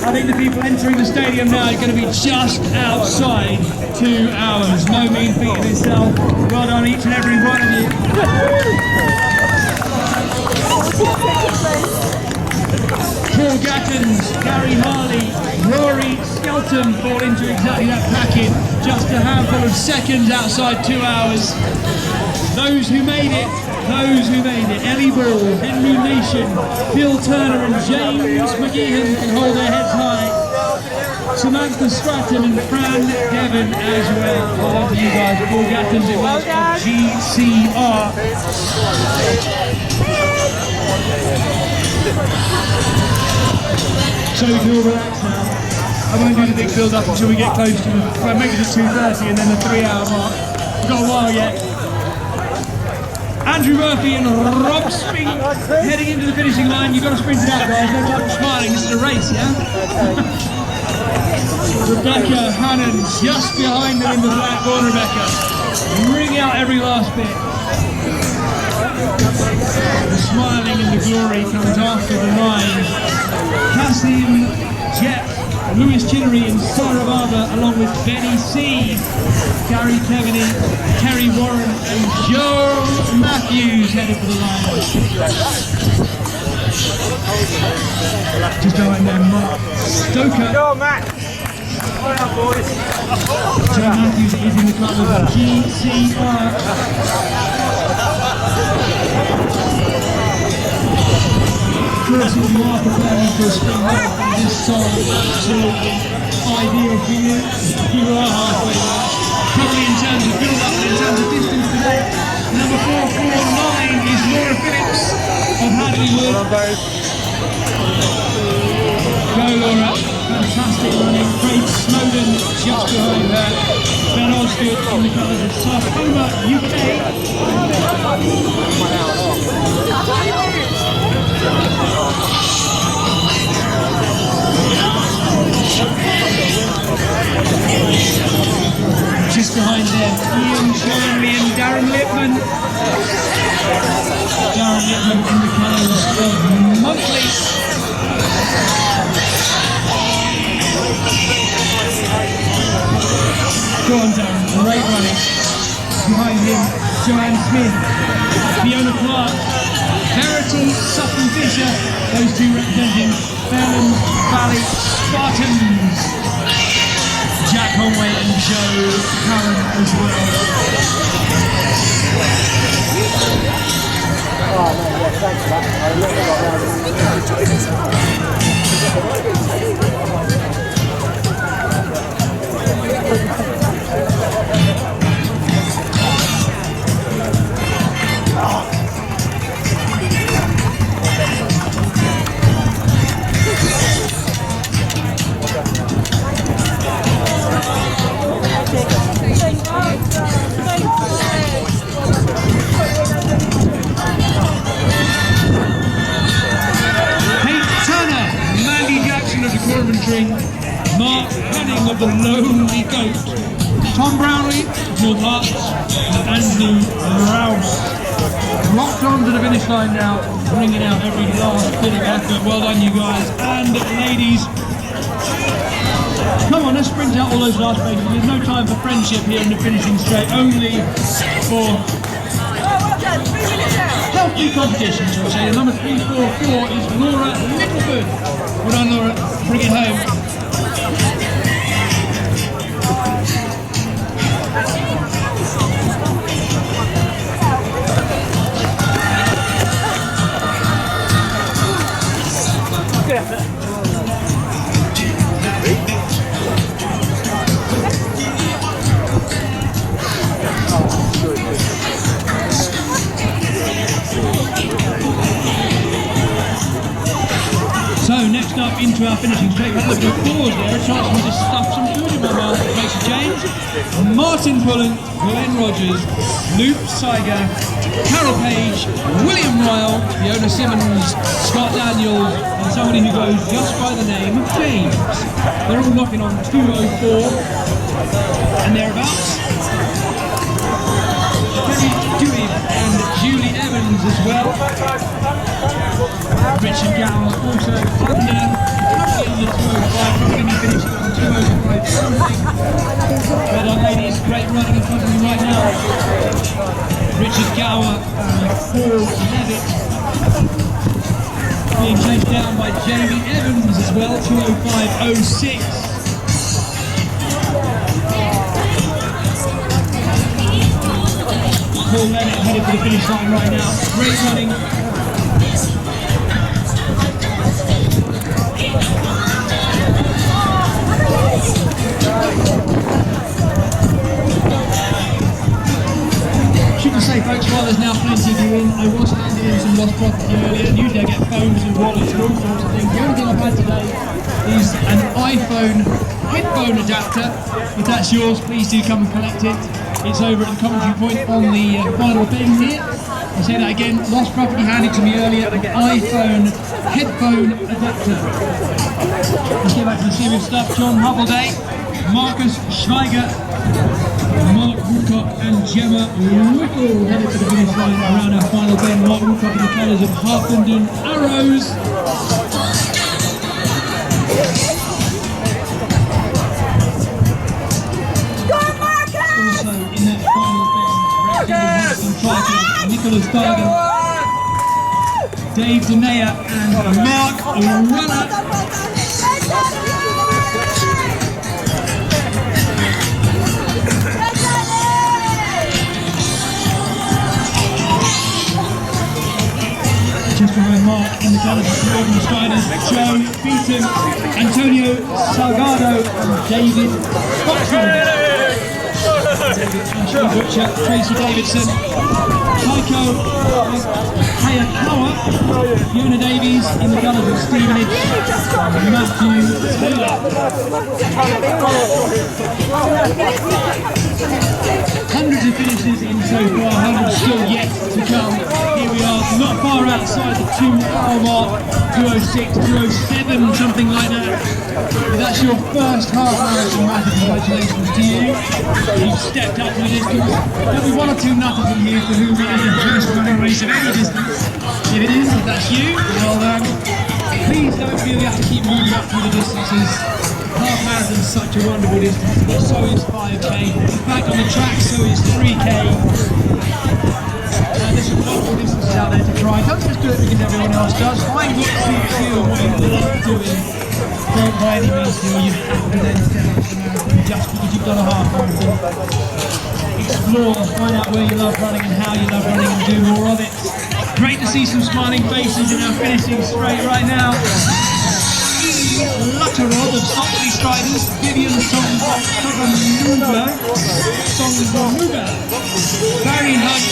[SPEAKER 3] I think the people entering the stadium now are going to be just outside 2 hours. No mean feat in itself. Well done, each and every one of you. Paul Gattons, Gary Harley, Rory Skelton fall into exactly that packet. Just a handful of seconds outside 2 hours. Those who made it, Ellie Ball, Henry Nation, Phil Turner and James McGeehan can hold their heads high. Samantha Stratton and Fran Devon as well. Well done to you guys. Paul Gattons, it was GCR. So we can all relax now. I won't do the big build up until we get close to well, maybe the 2:30 and then the 3 hour mark. We've got a while yet. Andrew Murphy and Rob Spink heading into the finishing line. You've got to sprint it out, guys. No time for smiling. This is a race, yeah? Rebecca Hannon just behind them in the black corner, Rebecca. Ring out every last bit. The smiling and the glory comes after the line. Cassim, Jeff, Lewis Chinnery and Sarah Barber, along with Benny C, Gary Keveney, Kerry Warren and Joe Matthews headed for the line. Just behind them, Mark Stoker.
[SPEAKER 1] Go on, Matt.
[SPEAKER 3] Joe Matthews is in the club of GCR. Chris, if you are preparing for a spring marathon, this song is absolutely ideal for you. You are halfway there. Probably in terms of build-up and in terms of distance today. Number 449 is Laura Phillips of Hadleywood. Go Laura, fantastic running. Craig Snowden just behind her. Ben Osgood from the colours of Sarcoma UK. Darren. Darren Whitman in the colours of Monthly. Go on, Darren, great running. Behind him, Joanne Smith, Fiona Clark, Verity, Sutton Fisher, those two representing Fairham Valley Spartans. Jack Conway and Joe Curran as well. Mark Canning of the Lonely Goat, Tom Brownlee of North Hearts, and Andrew Rouse. Locked on to the finish line now, bringing out every last bit of effort. Well done, you guys and ladies. Come on, let's sprint out all those last races. There's no time for friendship here in the finishing straight, only for healthy competition, shall we say. The number 344 is Laura Littleford. Well done, Laura. Bring it home. So next up into our finishing straight, had a little pause there, a chance for me to stuff some food in my mouth, it makes a change. Martin Pullen, Glenn Rogers, Luke Seiger, Carol Page, William Ryle, Fiona Simmons, Scott Daniels, and somebody who goes just by the name of James. They're all knocking on 204 and thereabouts. Kenny Dewey and Julie Evans as well. Richard Gower also under, currently in the 205, probably going to be finishing on 205 something. Well done, ladies, great running in front of me right now. Richard Gower and Paul Levitt being chased down by Jamie Evans as well, 205.06. Paul Levitt headed for the finish line right now. Great running. Shouldn't say, folks, while there's now plenty of you in, I was handing in some lost property earlier, and usually I get phones and wallets and all sorts of things. The only thing I've had today is an iPhone headphone adapter. If that's yours, please do come and collect it. It's over at the commentary point on the final bend here. I'll say that again, lost property handed to me earlier, an iPhone headphone adapter. Let's get back to the serious stuff. John Hobbleday, Marcus Schweiger, Mark Woodcock and Gemma Whittle headed to the finish line around our final bend. Mark Woodcock in the colours of Harpenden Arrows. Also in that final bend, representing Nicholas Bargan, Dave Denea and Mark Runner. Just behind Mark in the colours of Northern Striders, Joe Beaton, Antonio Salgado and David Foxman. Ashley Butcher, Tracy Davidson, Tycho Hayakawa, Fiona Davies in the colours of Stevenage, Matthew Taylor. Hundreds of finishes in so far, hundreds still yet to come. Here we are, not far outside the 2-hour mark, 206, 207, something like that. If that's your first half marathon, massive congratulations to you. You've stepped stepped up to the distance. There'll be one or two nutters in here for whom it is a first running race of any distance. If it is, if that's you, well, please don't feel you have to keep moving up through the distances. Half marathon is such a wonderful distance, but so is 5k. In fact, on the track, so is 3k. There's some wonderful distances out there to try. Don't just do it because everyone else does. Find what suits you and what you love doing. Don't by any means feel you have to then step up to the marathon just because you've done a half marathon. Explore, find out where you love running and how you love running and do more of it. Great to see some smiling faces in our finishing straight right now. Lutterod of Stockley Striders, Vivian Songanuga, Barry Hunt,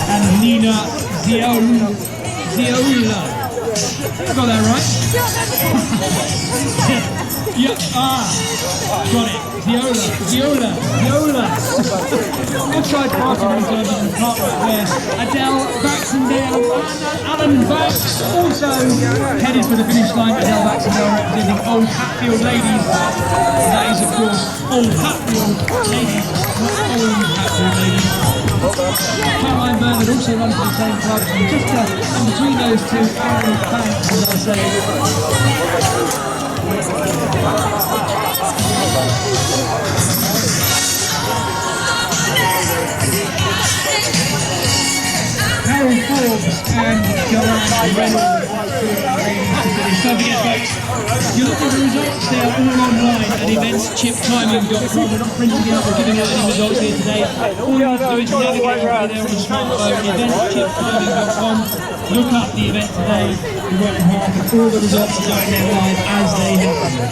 [SPEAKER 3] and Nina Zioula. I got that right? Yeah, got it. Ziola. I've tried far too many times and can't right there. Adele Baxendale, Alan Banks, also headed for the finish line. Adele Baxendale representing Old Hatfield Ladies. That is, of course, Old Hatfield Ladies, not Old Hatfield Ladies. Caroline Bernard also runs for the same club, and just in between those two, Alan Banks, as I say. Carol Forbes and Joanne Reynolds. Don't forget, folks, you look at the results, they are all online at eventschiptiming.com. We're not printing out or giving out any results here today. All you need to do is navigate over there on your smartphone, eventschiptiming.com. Look up the event today, you won't have and all the results are going there live as they happen.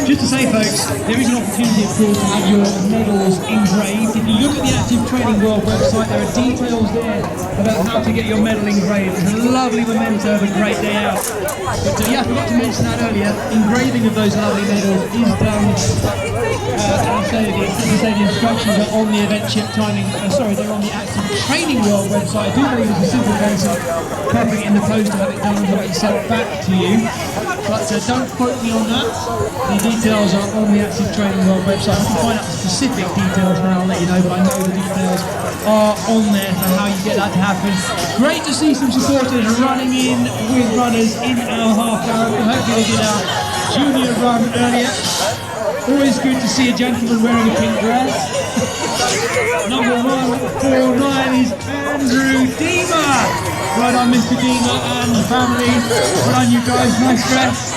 [SPEAKER 3] Just to say, folks, there is an opportunity, of course, to have your medals engraved. If you look at the Active Training World website, there are details there about how to get your medal engraved. It's a lovely memento of a great day out. But yeah, I forgot to mention that earlier. Engraving of those lovely medals is done. As I say, the instructions are on the they're on the Active Training World website. I do believe it's a simple case of popping it in the post to have it done and have it sent back to you. But don't quote me on that. The details are on the Active Training World website. I can find out the specific details now, I'll let you know, but I know the details are on there for how you get that to happen. Great to see some supporters running in with runners in our half marathon. Hopefully they did our junior run earlier. Always good to see a gentleman wearing a pink dress. Number 149 is Andrew Deemer. Right on, Mr. Deemer and family. Well done, you guys. Nice dress.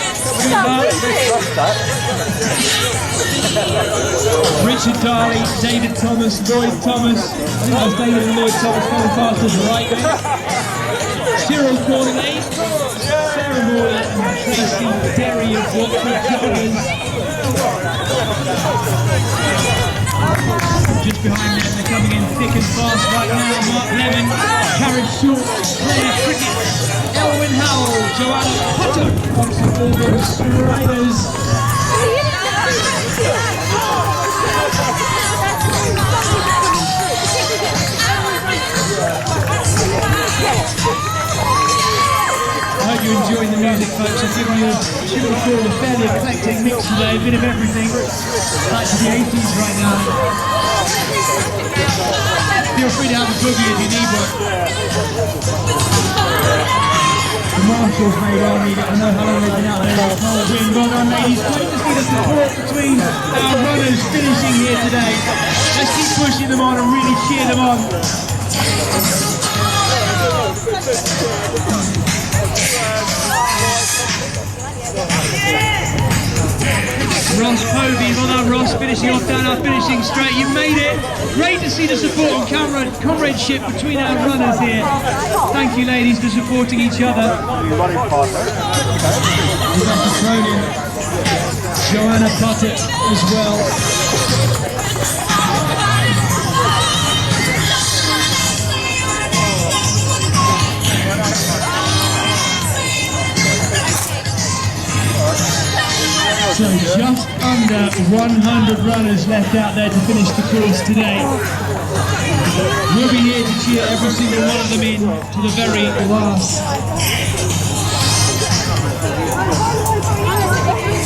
[SPEAKER 3] Richard Darley, David Thomas, Lloyd Thomas. I think that was David and Lloyd Thomas coming past us right there. Cyril Cornelay, Sarah Morley and Tracy Derry of Watford Covers. Just behind them, they're coming in thick and fast right now. Mark Lemon, Karen Short, Claire Cricket, Elwyn Howell, Joanna Potter, Oxford Bulldogs Riders. I hope you're enjoying the music, folks. I've given you a fairly eclectic mix today, a bit of everything. Like the 80s right now. Feel free to have a boogie if you need one. The marshals may well need it. I know how long they've been out there last night. Well done, ladies. Great to see the support between our runners finishing here today. Let's keep pushing them on and really cheer them on. Ross Povey, well done Ross, finishing off down our finishing straight. You made it. Great to see the support and comradeship between our runners here. Thank you ladies for supporting each other. Joanna Puttett as well. So just under 100 runners left out there to finish the course today. We'll be here to cheer every single one of them in to the very last.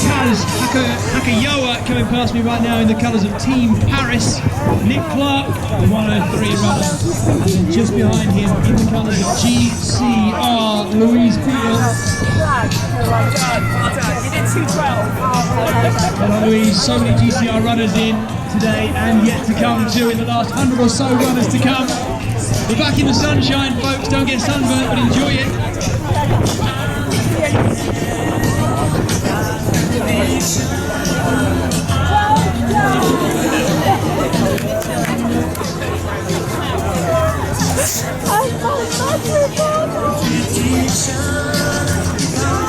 [SPEAKER 3] Kaz Hakayoa coming past me right now in the colours of Team Paris. Nick Clark, the 103 runner. And then just behind him in the colours of GCR, Louise Peel. Hello Louise, so many GCR runners in today and yet to come too in the last 100 or so runners to come. We're back in the sunshine folks, don't get sunburnt but enjoy it.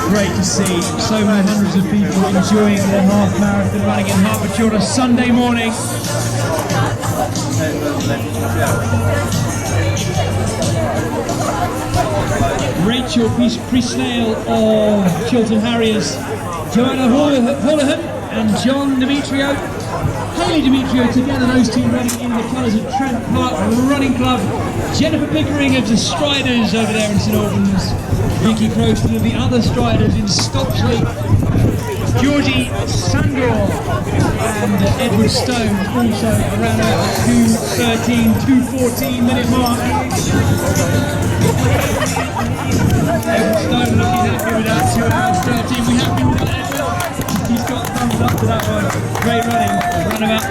[SPEAKER 3] Great to see so many hundreds of people enjoying their half marathon running in Hertfordshire on a Sunday morning. Rachel Priesnell of Chiltern Harriers, Joanna Holohan and John Demetrio, Hayley Demetrio together, those two running in the colours of Trent Park Running Club, Jennifer Pickering of the Striders over there in St Albans, Vicky Croston of the other Striders in Stopsley, Georgie Sandor and Edward Stone also around about the 2:13, 2:14 minute mark. Edward Stone looking happy with that 2 hours 13. We happy with that, Edward? He's got thumbs up to that one. Great running. Around about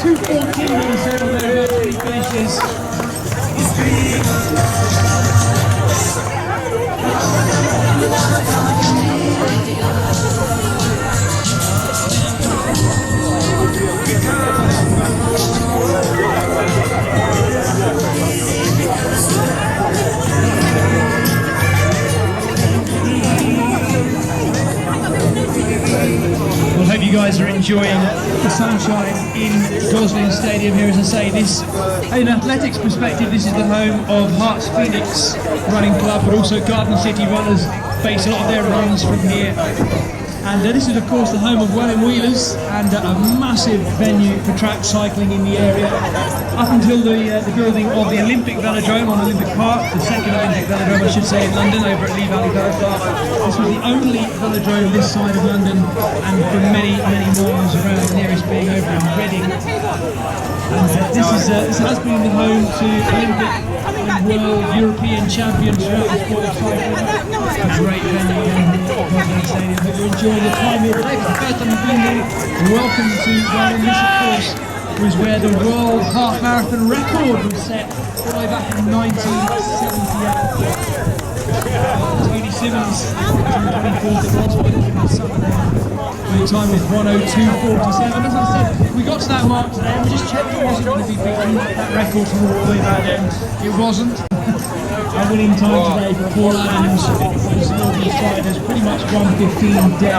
[SPEAKER 3] 2:14 minutes over there when he finishes. Well, hope you guys are enjoying the sunshine in Gosling Stadium here. As I say, this, in athletics perspective, this is the home of Hearts Phoenix Running Club, but also Garden City runners base a lot of their runs from here. And this is of course the home of Welwyn Wheelers and a massive venue for track cycling in the area. Up until the building of the Olympic Velodrome on Olympic Park, the second Olympic Velodrome I should say in London over at Lee Valley Velo Park. This was the only velodrome this side of London and for many, many miles around, the nearest being over in Reading. And this has been the home to Olympic and World European champions throughout the sport of cycling. A great venue down here at Gosling Stadium. Hope you're enjoying your time here today. For the first time you've been here, welcome to Welwyn. This of course was where the World Half Marathon record was set all the way back in 1978. Tony Simmons, June 24th it was, on Sunday, with a time with 1:02:47. As I said, we got to that mark today and we just checked it wasn't going to be beaten, that record from all the way back then. It wasn't. A winning time today for Paul Adams and some of these riders, pretty much 1:15 dead.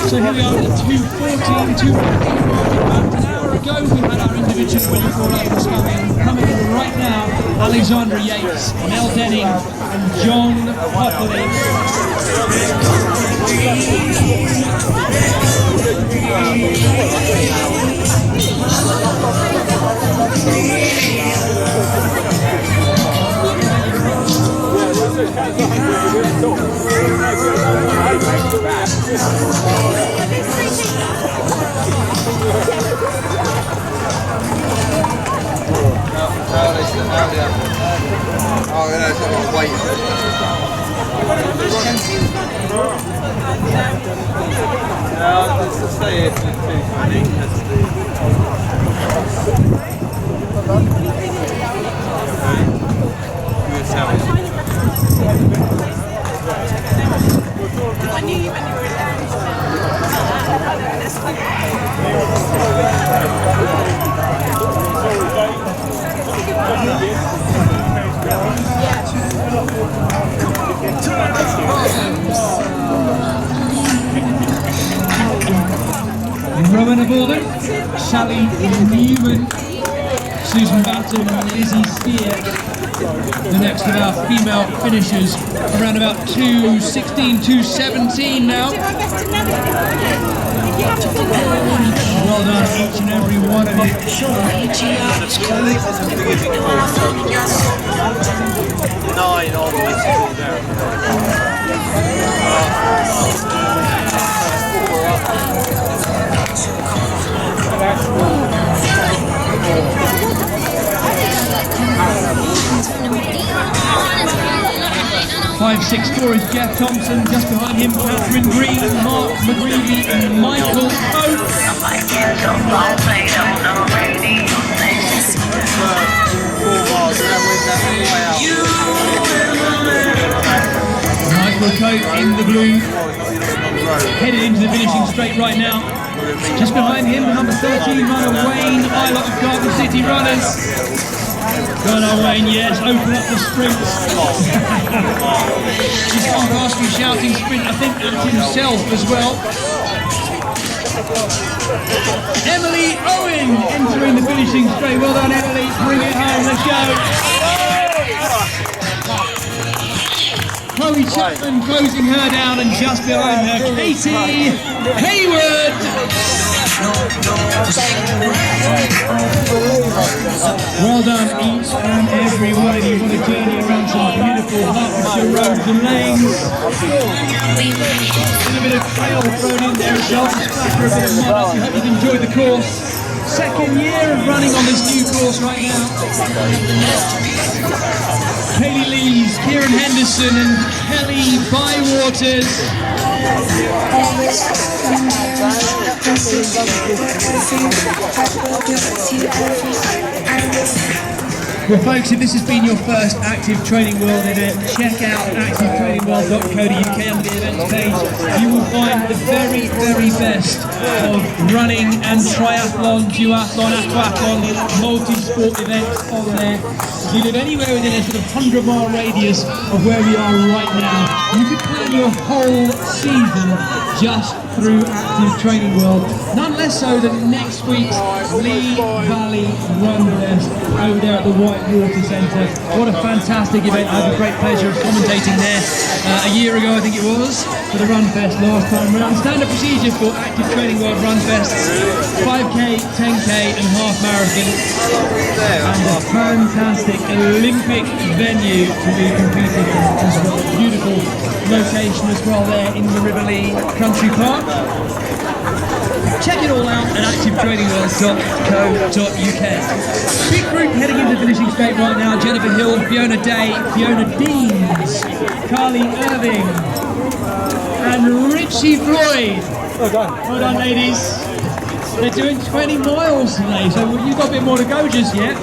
[SPEAKER 3] So here we are at 2:14 mark. About an hour ago we had our individual winning Paul Adams coming in right now. Alexandra Yates, Mel Denning and John Popovich.
[SPEAKER 6] Oh, yeah, it's not going to wait. Let's stay here for
[SPEAKER 5] I knew you when you were
[SPEAKER 3] Rowan of Alden, Sally Newman, Susan Batten, Lizzie Steer, the next of our female finishers, around about 2:16, 2:17 now. Well done, each and every one of you.
[SPEAKER 1] 9 all the way to there.
[SPEAKER 3] 5'6" is Jeff Thompson, just behind him Catherine Green, Mark McGreevy and Michael Oates. Michael Coates in the blue, headed into the finishing straight right now. Just behind him, the number 13 runner Wayne, Isla of Garden City Runners. Well done, Wayne, yes, open up the sprints. He's gone past me shouting sprint, I think, at himself as well. Emily Owen entering the finishing straight. Well done, Emily, bring it home, let's go. Chloe Chapman closing her down, and just behind her, Katie Hayward. Well done, each and every one of you. What a journey around some beautiful Hertfordshire roads and lanes. A bit of trail thrown in there as well to splatter a bit of mud. I hope you've enjoyed the course. Second year of running on this new course right now. Kaylee Lees, Kieran Henderson and Kelly Bywaters. Well folks, if this has been your first Active Training World event, check out activetrainingworld.co.uk under the events page. You will find the very, very best of running and triathlon, duathlon, aquathlon, multi-sport events on there. If you live anywhere within a sort of 100-mile radius of where we are right now, you could plan your whole season just through Active Training World. None less so than next week's Lee Valley Run Fest over there at the White Water Centre. What a fantastic event. I had the great pleasure of commentating there a year ago, I think it was, for the Run Fest last time around. Standard procedure for Active Training World Run Fest: 5k, 10k and half marathon. And a fantastic Olympic venue to be competing in as well. Beautiful location as well there in the Riverlea Country Park. Check it all out at activetrainingworld.co.uk. Big group heading into the finishing straight right now. Jennifer Hill, Fiona Day, Fiona Deans, Carly Irving and Richie Floyd. Well done, ladies. They're doing 20 miles today, so you've got a bit more to go just yet.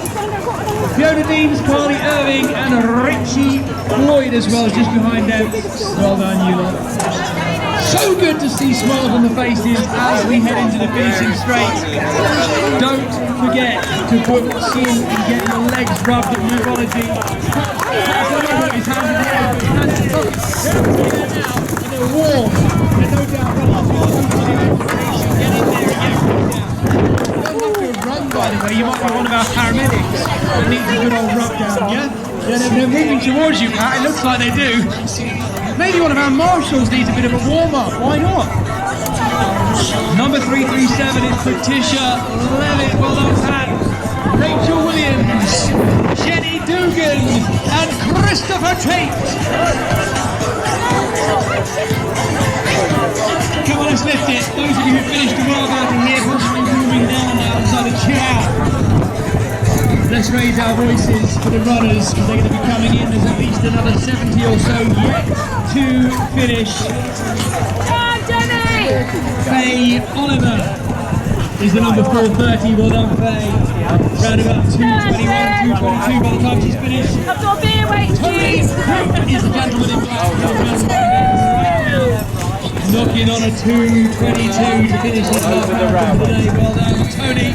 [SPEAKER 3] Fiona Deans, Carly Irving and Richie Floyd as well, just behind them. Well done, you lot. So good to see smiles on the faces as we head into the finishing straight. Don't forget to book in and get your legs rubbed at Movology. His hands in the air, his hands in the pocket. And they're warm. They're no doubt get in there and get rubbed down. You don't have to run, by the way. You might be one of our paramedics that needs a good old rub down, yeah? They're moving towards you, Pat. It looks like they do. Maybe one of our marshals needs a bit of a warm-up. Why not? Number 337 is Patricia Levitt. Well done, Pat. Rachel Williams, Jenny Dugan, and Christopher Tate. Come on, let's lift it. Those of you who finished the world out in here, possibly moving down now inside a chair. Let's raise our voices for the runners, because they're going to be coming in. There's at least another 70 or so yet to finish. Faye Oliver is the number 430. Well done, Faye. Round about 221, 222 by the time she's finished.
[SPEAKER 5] I've got a beer waiting for
[SPEAKER 3] Tony
[SPEAKER 5] you.
[SPEAKER 3] is the gentleman in black. Knocking on a 222 to finish his half marathon today. Well done, Tony.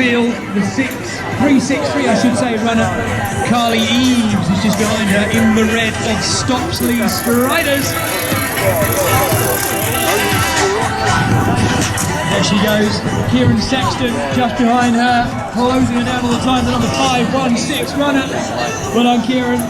[SPEAKER 3] field, the 363 I should say runner, Carly Eaves is just behind her in the red of Stopsley Striders. There she goes, Kieran Sexton just behind her, closing her down all the time, the number 516 runner. Well done, Kieran.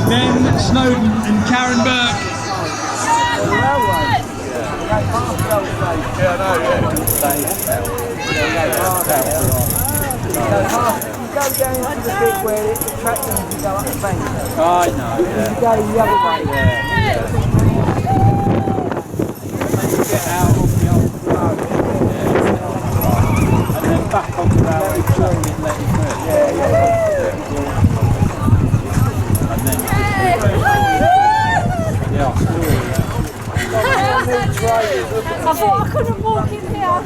[SPEAKER 3] Ben Snowden and Karen Burke.
[SPEAKER 5] You go down into the bit where the tractor can go up the bank.
[SPEAKER 2] I know,
[SPEAKER 5] You go the other way.
[SPEAKER 2] And then you get out on the old road. And then back on the railway track and let it through. And then yeah,
[SPEAKER 7] I thought I couldn't walk in here.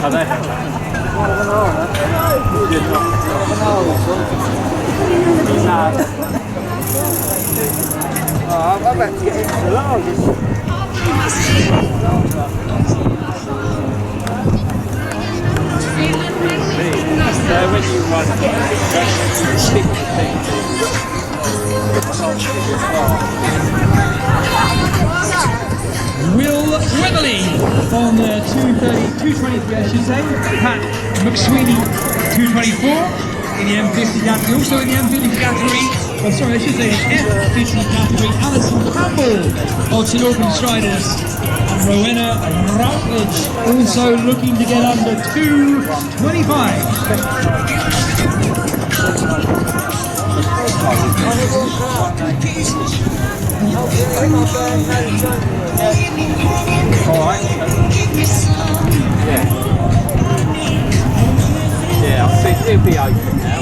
[SPEAKER 2] Are they?
[SPEAKER 5] I'm about to get into the largest.
[SPEAKER 2] So when you run, stick the thing.
[SPEAKER 3] Will Weatherly on the 223 I should say. Pat McSweeney 224 in the M50 category. Also in the M50 category, well sorry I should say F50 category, Alison Campbell of St Auckland Striders. And Rowena Routledge also looking to get under 225.
[SPEAKER 2] Alright. Yeah, I'll see. It'll be open now.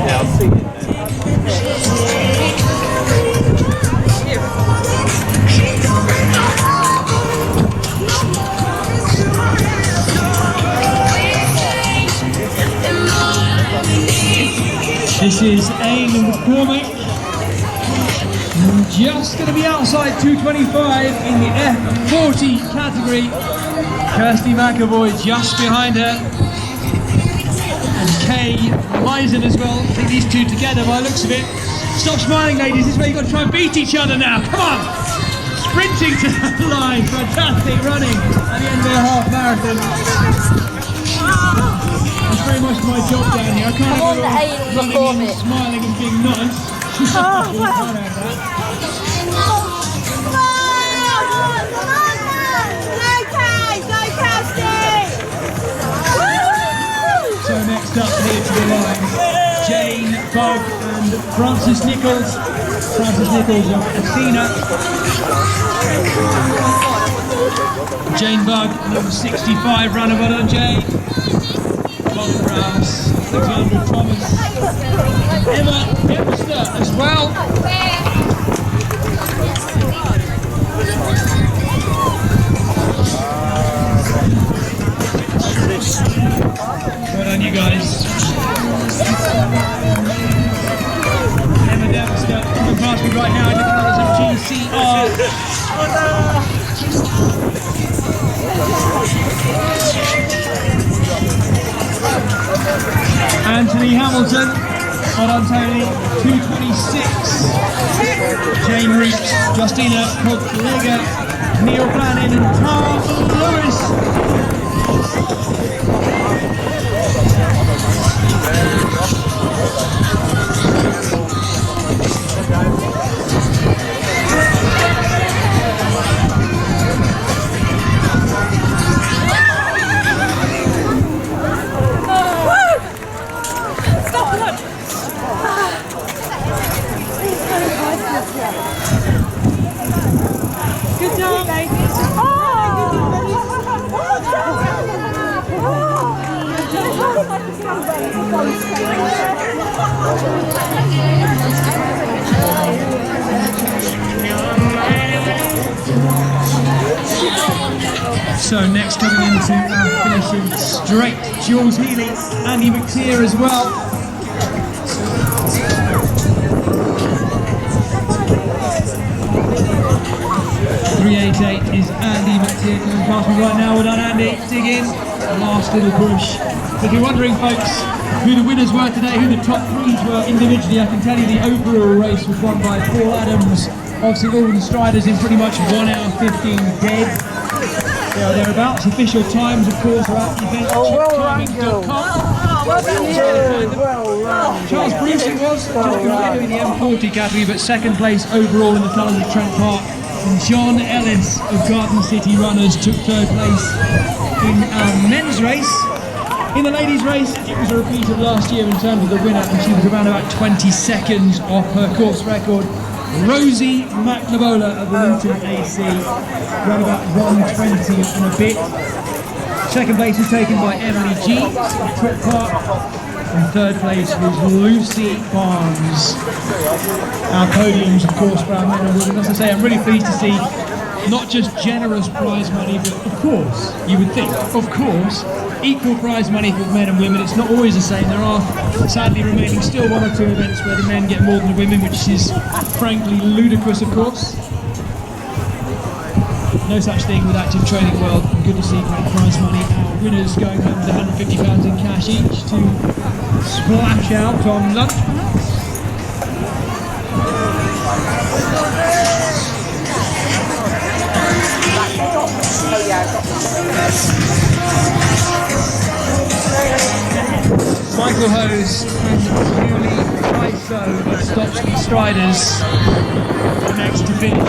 [SPEAKER 2] Yeah, I'll see it
[SPEAKER 3] This is Aileen McCormick. Just going to be outside 225 in the F40 category. Kirsty McAvoy just behind her. And Kay Misen as well. I think these two together by the looks of it. Stop smiling, ladies. This is where you've got to try and beat each other now. Come on! Sprinting to the line. Fantastic running at the end of their half marathon. That's very much my job down here. I can't have everyone running in, smiling and being nice. So next up here to the line, Jane Bug and Frances Nichols. Frances Nichols of Athena. Jane Bug, number 65 runner. Well done, Jane. Bob Rouse, Alexander Thomas, Emma Hipster as well. Well done, you guys. Emma Dempster coming past me right now in the colours of GCR. Anthony Hamilton, well done Tony, 226. Jane Reeves, Justina Kogliga, Neil Planning and Tom Lewis. So next coming into our finishing straight, Jules Healy, Andy McTeer as well. 388 is Andy McTeer coming past me right now. Well done, Andy. Dig in. Last little push. If you're wondering, folks, who the winners were today, who the top threes were individually, I can tell you the overall race was won by Paul Adams. Obviously, all the striders in pretty much 1 hour 15 dead. There or thereabouts. Official times, of course, are at eventtiming.com. Charles Brucey was just completely in the M40 category, but second place overall in the colours of Trent Park. And John Ellis of Garden City Runners took third place in our men's race. In the ladies' race, it was a repeat of last year in terms of the winner, and she was around about 20 seconds off her course record. Rosie McNabola of the Luton AC, around about 1:20 and a bit. Second place was taken by Emily G of Trent Park, and third place was Lucy Barnes. Our podiums, of course, for our men and women. As I say, I'm really pleased to see not just generous prize money, but of course, you would think, of course, equal prize money for men and women. It's not always the same. There are sadly remaining still 1 or 2 events where the men get more than the women, which is frankly ludicrous, of course. No such thing with active training world. Good to see great prize money. Our winners going home with £150 in cash each to splash out on lunch. Michael Hose and Julie Iso of Stopsky Striders next to finish.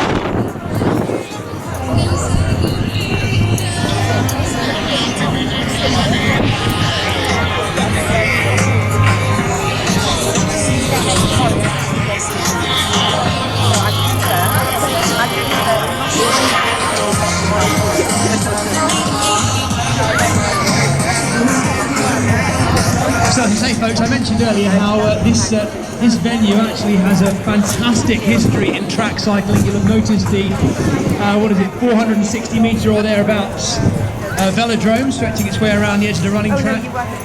[SPEAKER 3] So as I say, folks, I mentioned earlier how this venue actually has a fantastic history in track cycling. You'll have noticed the 460 metre or thereabouts velodrome stretching its way around the edge of the running track.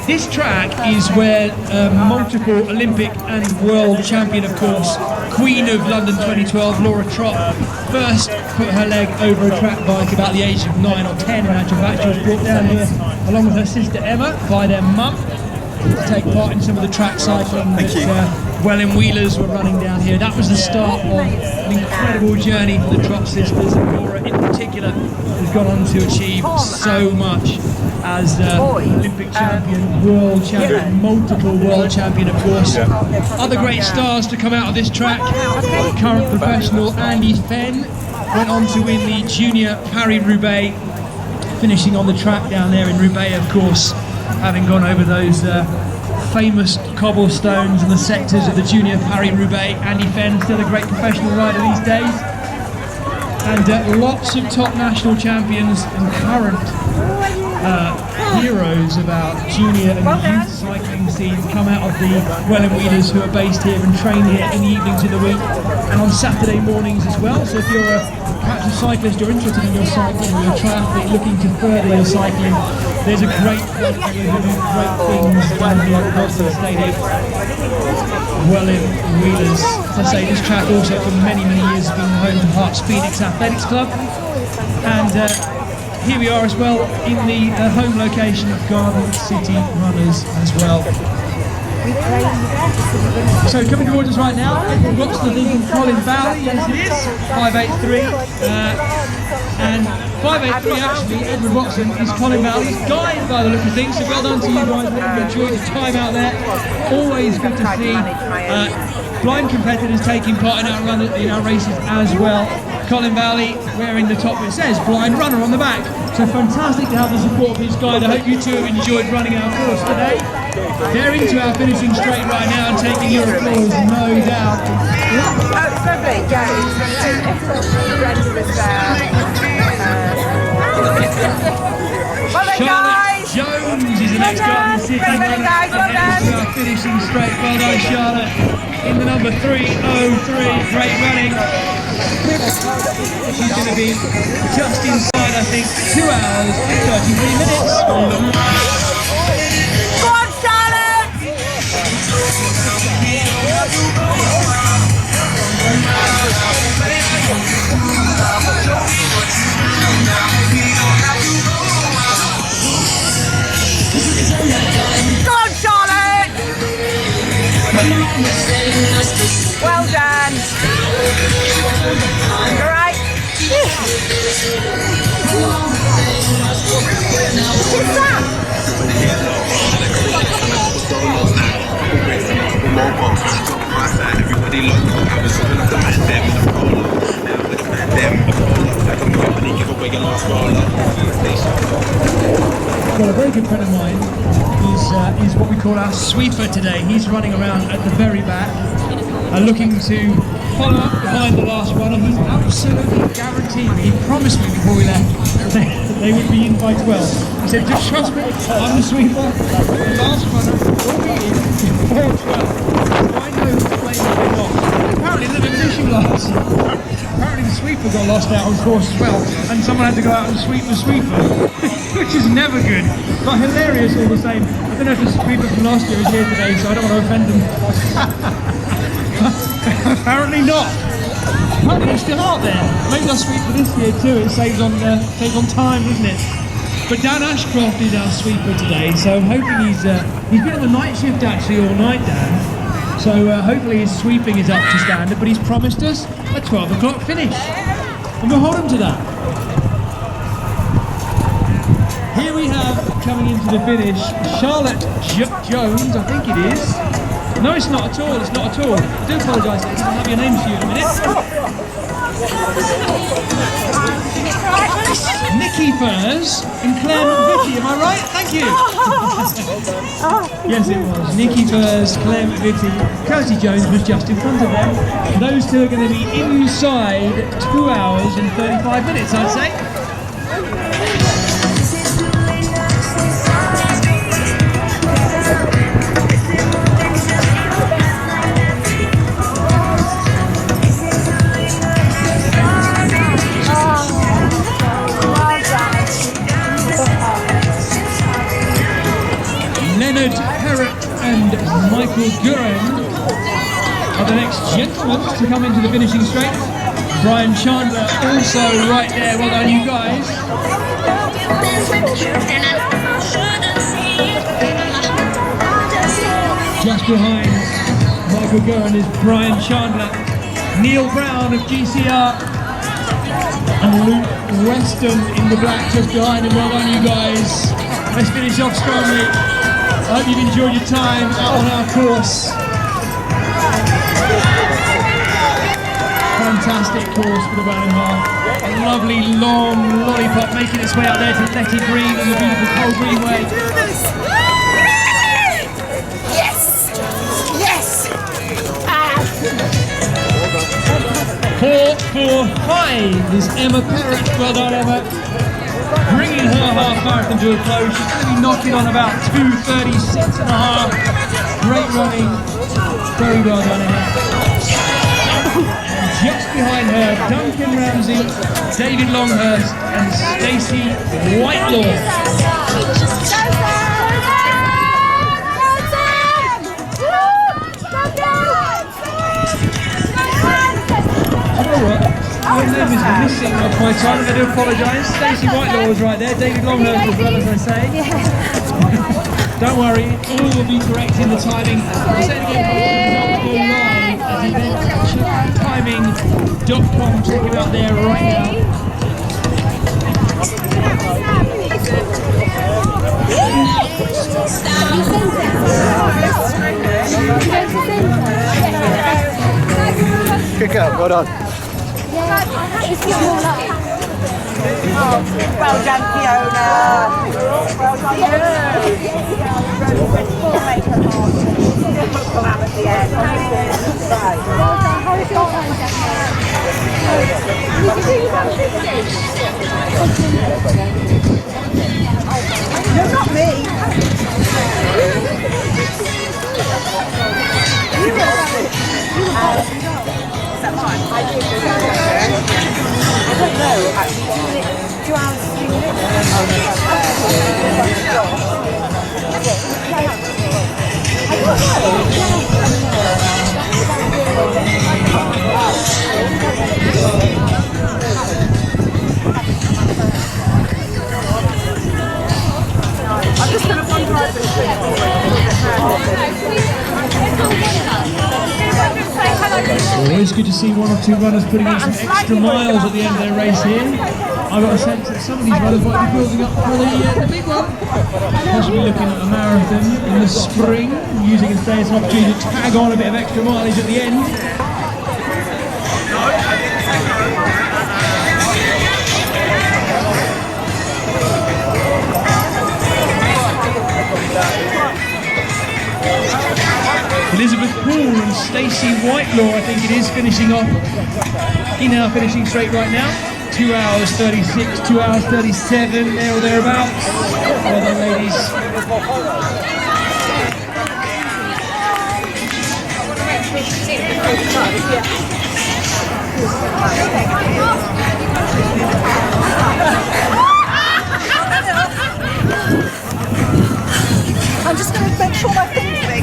[SPEAKER 3] This track is where multiple Olympic and world champion, of course, Queen of London 2012, Laura Trott, first put her leg over a track bike about the age of 9 or 10 in actual fact. She was brought down here along with her sister Emma by their mum to take part in some of the track cycling that Welwyn wheelers were running down here. That was the start of an incredible journey for the Trott sisters, and Laura in particular has gone on to achieve so much as Olympic champion, world champion, multiple world champion, of course. Other great stars to come out of this track. Current professional Andy Fenn went on to win the Junior Paris-Roubaix, finishing on the track down there in Roubaix, of course, having gone over those famous cobblestones and the sectors of the Junior Paris-Roubaix. Andy Fenn, still a great professional rider these days. And lots of top national champions and current heroes of our junior and youth cycling scene come out of the Welwyn wheelers, who are based here and train here in the evenings of the week and on Saturday mornings as well. So if you're perhaps a cyclist, you're interested in your cycling, or you're a triathlete looking to further your cycling, there's a great place where we're doing great things down here at Boston Stadium. Welwyn wheelers. As I say, this track also for many, many years has been home to Hearts Phoenix Athletics Club. And here we are as well in the home location of Garden City Runners as well. So coming towards us right now, Edward Watson, I think, and Colin Bowley, yes it is, 583. And 583 actually, Edward Watson is Colin Bowley's guide by the look of things, so well done to you guys. Hope you enjoyed the time out there. Always good to see blind competitors taking part in our races as well. Colin Bowley wearing the top that says blind runner on the back. So fantastic to have the support of his guide. I hope you two have enjoyed running our course today. They're into our finishing straight right now and taking your applause, no doubt.
[SPEAKER 8] Oh, it's lovely, yeah. Well then, guys!
[SPEAKER 3] Jones is the next guy in the city.
[SPEAKER 8] Well done, guys, well done.
[SPEAKER 3] We are finishing straight. Well done, Charlotte. In the number 3:03. Great running. She's going to be just inside, I think, 2 hours and 33 minutes.
[SPEAKER 8] Go on, Charlotte! Go on, Charlotte! Well done. All right. What's that?
[SPEAKER 9] Everybody look, I was looking at the man there with the roller. Now I'm looking at them, like a company give away your last roller.
[SPEAKER 3] Well, a very good friend of mine is what we call our sweeper today. He's running around at the very back, looking to follow up behind the last runner. He's absolutely guaranteed. He promised me before we left that they would be in by 12. He said, just trust me, I'm the sweeper. The last runner will be in before 12. So I know who's playing or not. Apparently, there's a bit of issue last. Apparently, the sweeper got lost out on course as well, and someone had to go out and sweep the sweeper, which is never good, but hilarious all the same. I don't know if the sweeper from last year is here today, so I don't want to offend them. Apparently not. Apparently they're still out there. Maybe I'll sweep for this year too. It saves on time, doesn't it? But Dan Ashcroft is our sweeper today, so I'm hoping he's been on the night shift actually all night, Dan. So hopefully his sweeping is up to standard. But he's promised us a 12 o'clock finish, and we'll hold him to that. Here we have coming into the finish Charlotte Jones, I think it is. No, it's not at all, it's not at all. I do apologise, I didn't have your name to you in a minute. Nikki Furs and Claire McVitie, am I right? Thank you. Yes, it was. Nikki Furs, Claire McVitie, Kirsty Jones was just in front of them. Those two are going to be inside 2 hours and 35 minutes, I'd say. And Michael Guerin are the next gentlemen to come into the finishing straight. Brian Chandler also right there. Well done, you guys. Just behind Michael Guerin is Brian Chandler, Neil Brown of GCR, and Luke Weston in the black just behind him. Well done, you guys. Let's finish off strongly. I hope you've enjoyed your time out on our course. Fantastic course for the 1.5. A lovely long lollipop making its way out there to Letty Green and the beautiful Cold Greenway.
[SPEAKER 8] Yes! Yes!
[SPEAKER 3] 4:45 is Emma Perrott. Well done, Emma. Bringing her half marathon to a close. She's going to be knocking on about 2:36.5. Great running. Very well done, Emma. And just behind her, Duncan Ramsey, David Longhurst, and Stacey Whitelaw. My name is missing off my tongue, I do apologise. Stacey Whitelaw was right there, David Longhurst as well, as I say. Don't worry, all will be correct in the timing. I'll say it again, go live at eventtiming.com. Check it out there right now.
[SPEAKER 2] Kick out, well done.
[SPEAKER 8] Well done, Fiona. Well done, Fiona. No, not me. Is that mine? I don't know, actually. 2 hours, 3 minutes? I'm just going to one drive this thing.
[SPEAKER 3] Always good to see one or two runners putting in some extra miles at the end of their race here. I've got a sense that some of these runners might be building up for the big one. Possibly looking at a marathon in the spring, using it today as an opportunity to tag on a bit of extra mileage at the end. Elizabeth Poole and Stacey Whitelaw, I think it is, finishing off. Now finishing straight right now. 2 hours 36, 2 hours 37, there or thereabouts. Well done, ladies.
[SPEAKER 8] I'm just going to make sure my thing's big.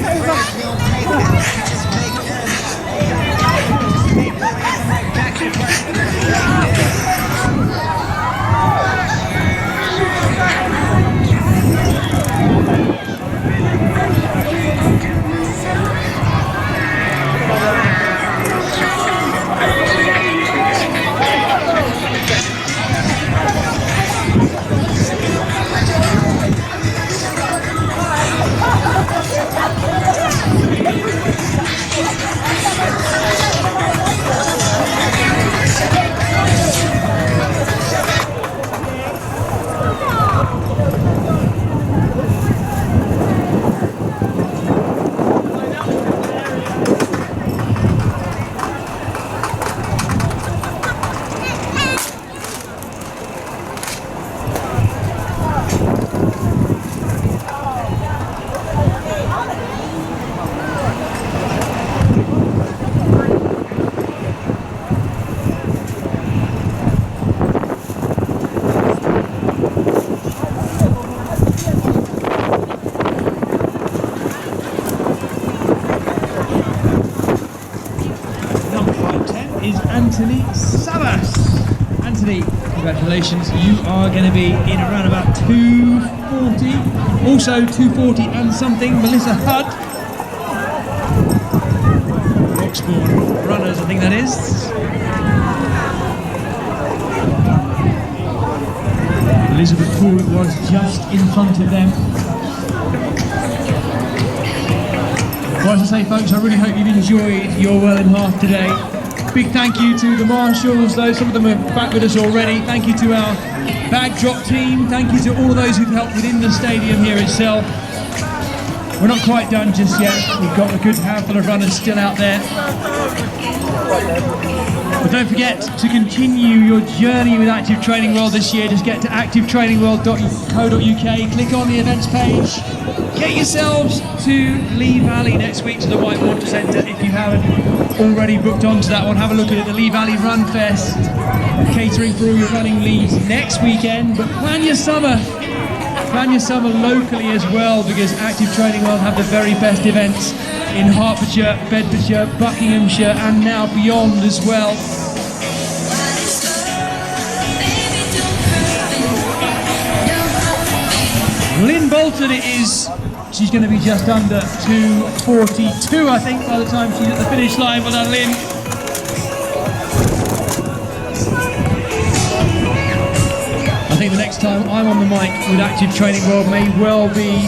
[SPEAKER 3] Anthony Savas. Anthony, congratulations. You are going to be in around about 2:40. Also 2:40 and something, Melissa Hudd. Roxbourne runners, I think that is. Elizabeth Poole was just in front of them. Well, as I say, folks, I really hope you've enjoyed your Welwyn half today. Big thank you to the marshals, though some of them are back with us already. Thank you to our bag drop team. Thank you to all of those who've helped within the stadium here itself. We're not quite done just yet. We've got a good handful of runners still out there. But don't forget to continue your journey with Active Training World this year. Just get to activetrainingworld.co.uk, click on the events page. Get yourselves to Lee Valley next week to the Whitewater Centre if you haven't already booked onto that one. Have a look at it, the Lee Valley Run Fest, catering for all your running leads next weekend. But plan your summer locally as well, because Active Training World have the very best events in Hertfordshire, Bedfordshire, Buckinghamshire and now beyond as well. Lynn Bolton it is. She's going to be just under 2:42, I think, by the time she's at the finish line. Well done, Lynn. I think the next time I'm on the mic with Active Training World may well be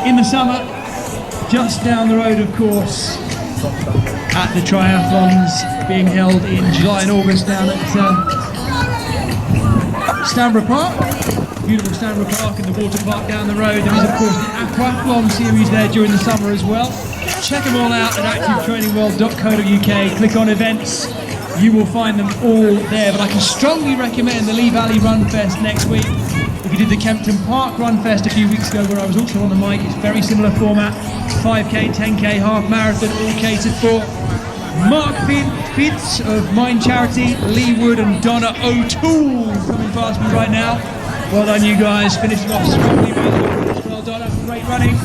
[SPEAKER 3] in the summer, just down the road, of course, at the triathlons being held in July and August down at Stanborough Park. Beautiful Stanborough Park and the water park down the road. There is, of course, the aquathlon series there during the summer as well. check them all out at activetrainingworld.co.uk. Click on events, you will find them all there. But I can strongly recommend the Lee Valley Run Fest next week. If you did the Kempton Park Run Fest a few weeks ago, where I was also on the mic, it's very similar format. 5k, 10k, half marathon, all catered for. Mark Fitz of Mind Charity, Lee Wood and Donna O'Toole coming past me right now. Well done, you guys, finishing off strongly. Well done, great running.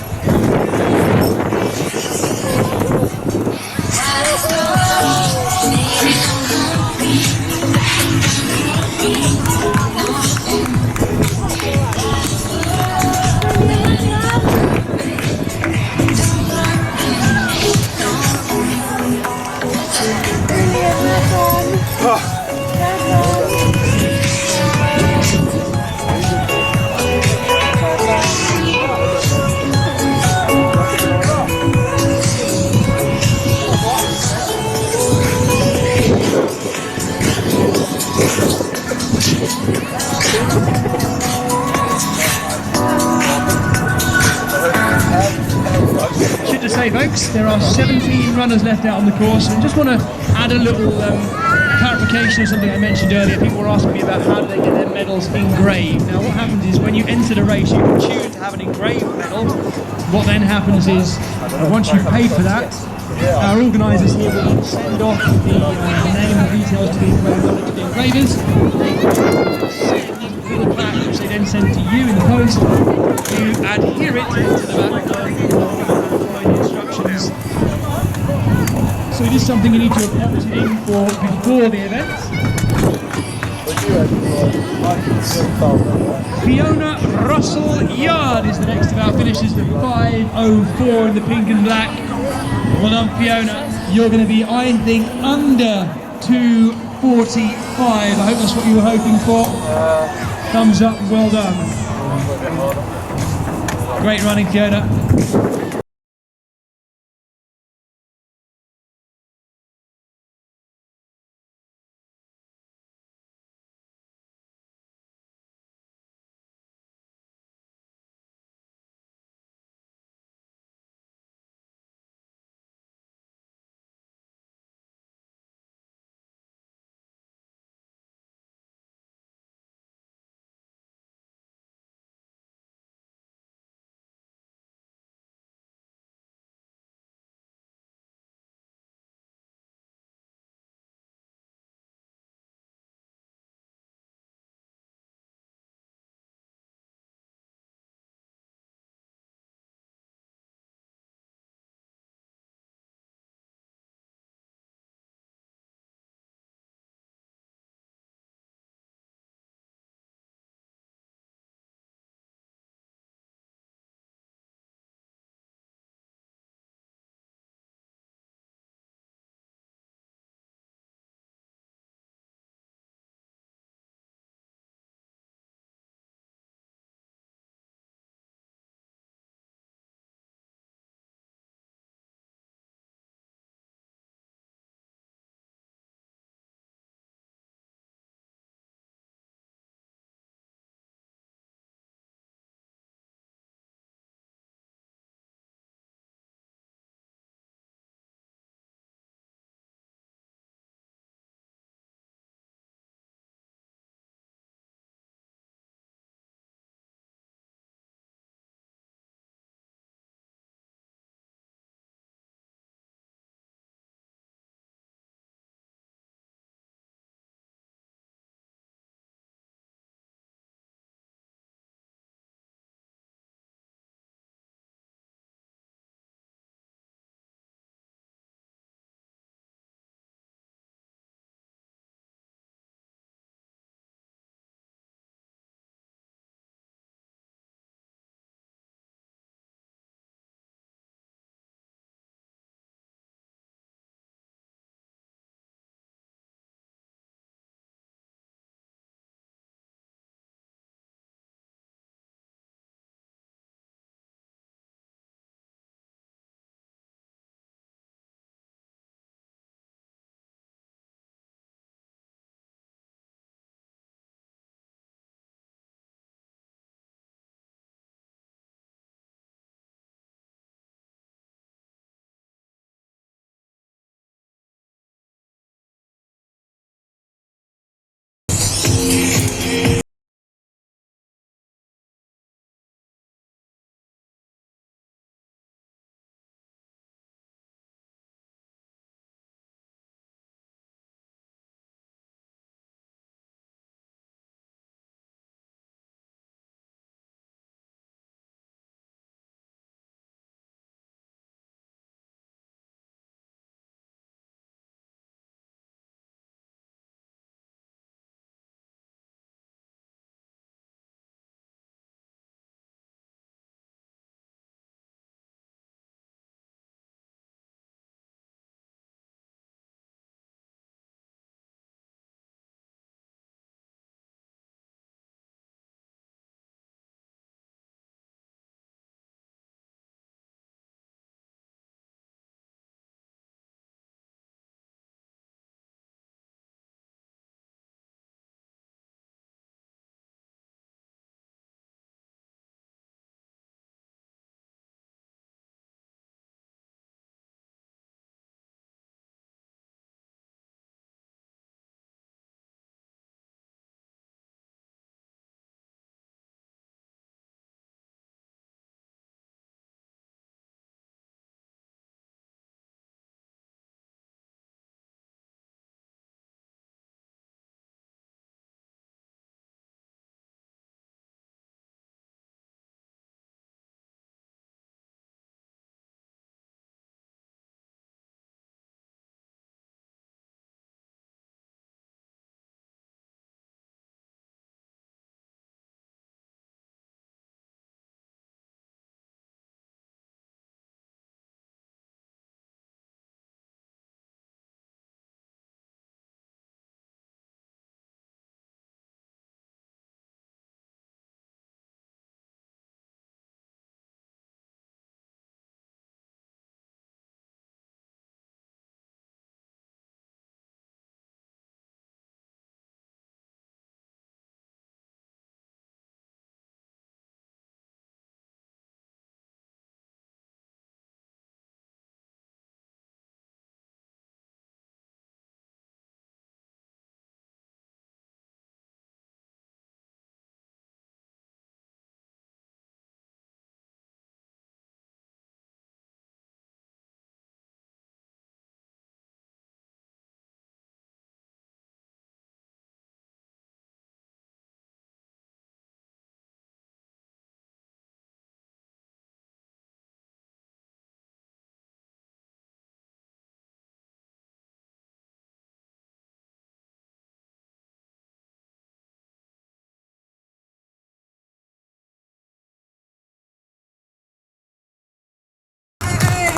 [SPEAKER 3] Should just say, folks, there are 17 runners left out on the course, and just want to add a little clarification of something I mentioned earlier. People were asking me about how do they get their medals engraved. Now, what happens is when you enter the race, you can choose to have an engraved medal. What then happens is, once you've paid for that, our organisers here will send off the name and details to the engravers. They little plaque which they then send to you in the post. You adhere it to the back following the instructions. So it is something you need to have opted in for before the event. Fiona Russell Yard is the next of our finishers, the 5:04 in the pink and black. Well done, Fiona. You're going to be, I think, under 2:45. I hope that's what you were hoping for. Thumbs up, well done. Great running, Fiona.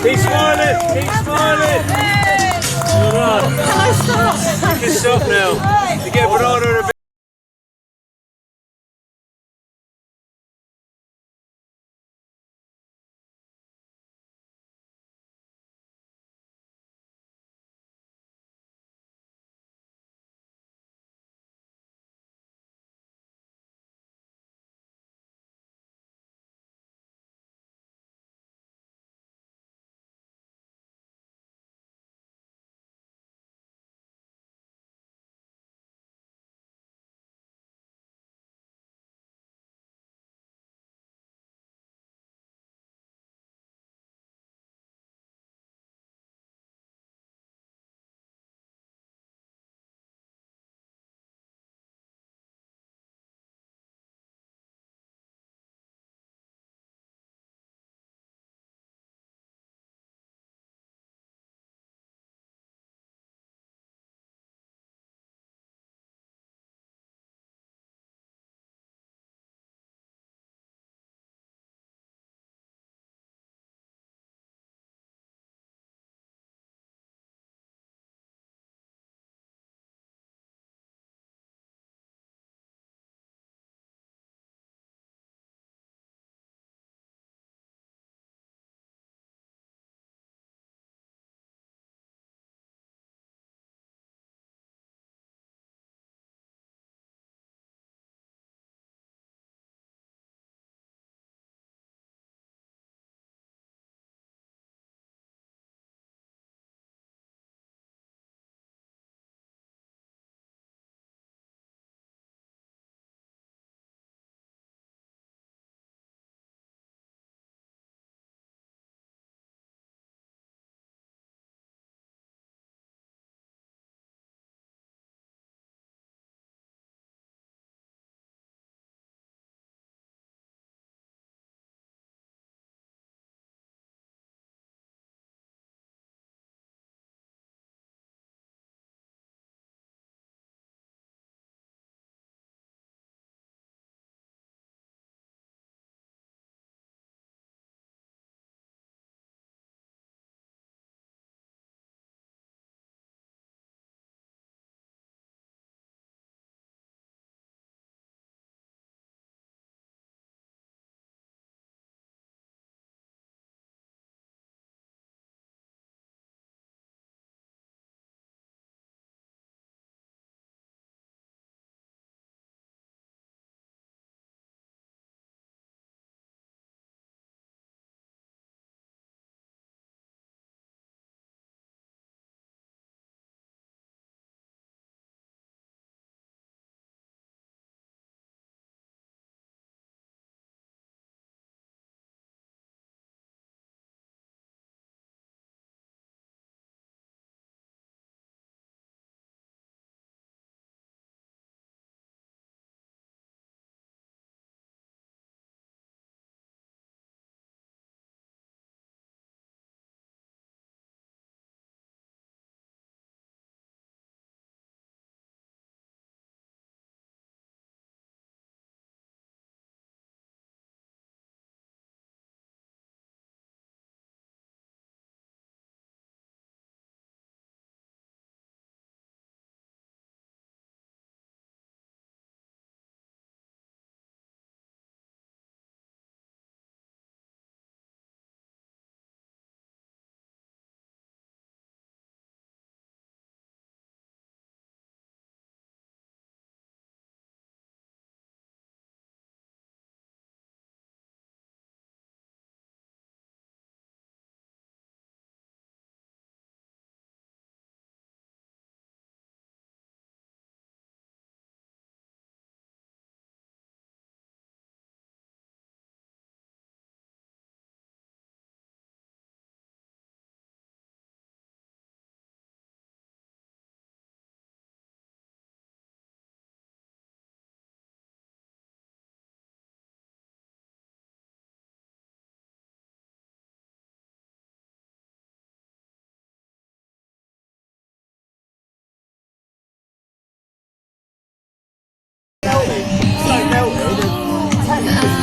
[SPEAKER 2] Keep smiling. Keep smiling. Well done.
[SPEAKER 8] Can I stop?
[SPEAKER 2] You can stop now. You get a banana and a bit.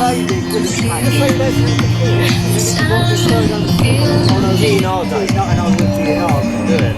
[SPEAKER 5] David couldn't take it. Just say that's on a DNR day, not an old DNR can do it.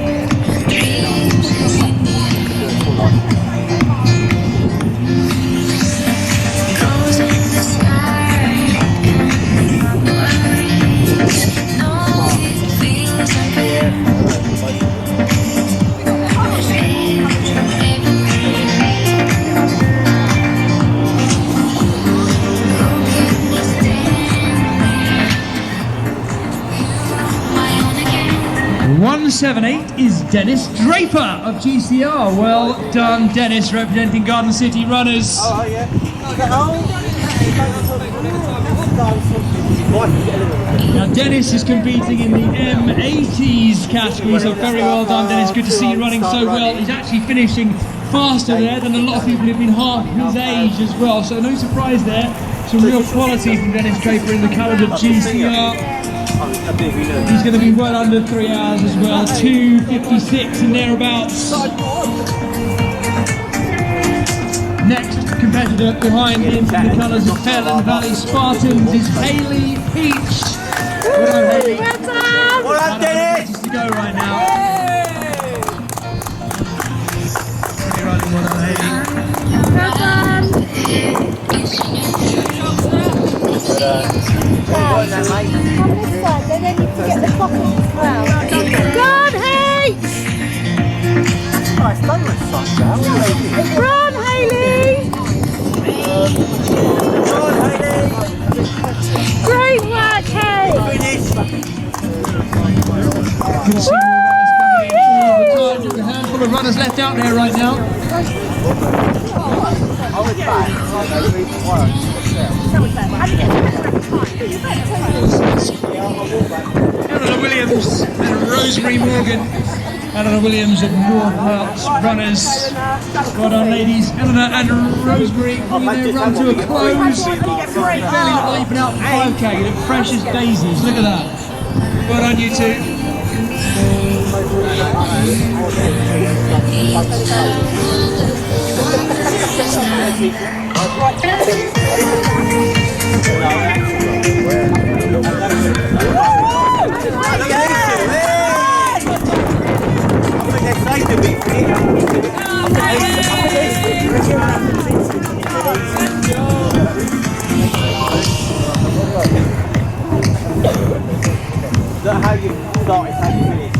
[SPEAKER 3] One 178 is Dennis Draper of GCR. Well done, Dennis, representing Garden City Runners.
[SPEAKER 5] Oh, yeah.
[SPEAKER 3] Now Dennis is competing in the M80s category, so very well done, Dennis. Good to see you running so well. He's actually finishing faster there than a lot of people who've been half his age as well, so no surprise there. Some real quality from Dennis Draper in the colours of GCR. He's going to be well under 3 hours as well, 2:56 and thereabouts. Next competitor behind him in the colours of Felon Valley Spartans is Hayley Peach. Well done, Hayley.
[SPEAKER 7] Well done!
[SPEAKER 3] Well done, Dennis! To go right now. Well done, Hayley.
[SPEAKER 7] Well done! Come this way, then you can get the pocket as well. Go on, H! Go on, Hayley! Great work, Hay!
[SPEAKER 3] Good to see more runners coming in all the time. There's a handful of runners left out there right now. Eleanor Williams and Rosemary Morgan. Eleanor Williams of North Herts Runners. Well done, ladies. Eleanor and Rosemary bringing their run to a close. Fairly wiping out the 5K. You look fresh as daisies. Look at that. Well done, you two.
[SPEAKER 5] Look how you started, how you finished.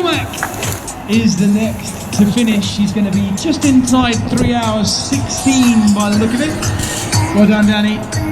[SPEAKER 3] Cormac is the next to finish. He's going to be just inside 3 hours 16 by the look of it. Well done, Danny.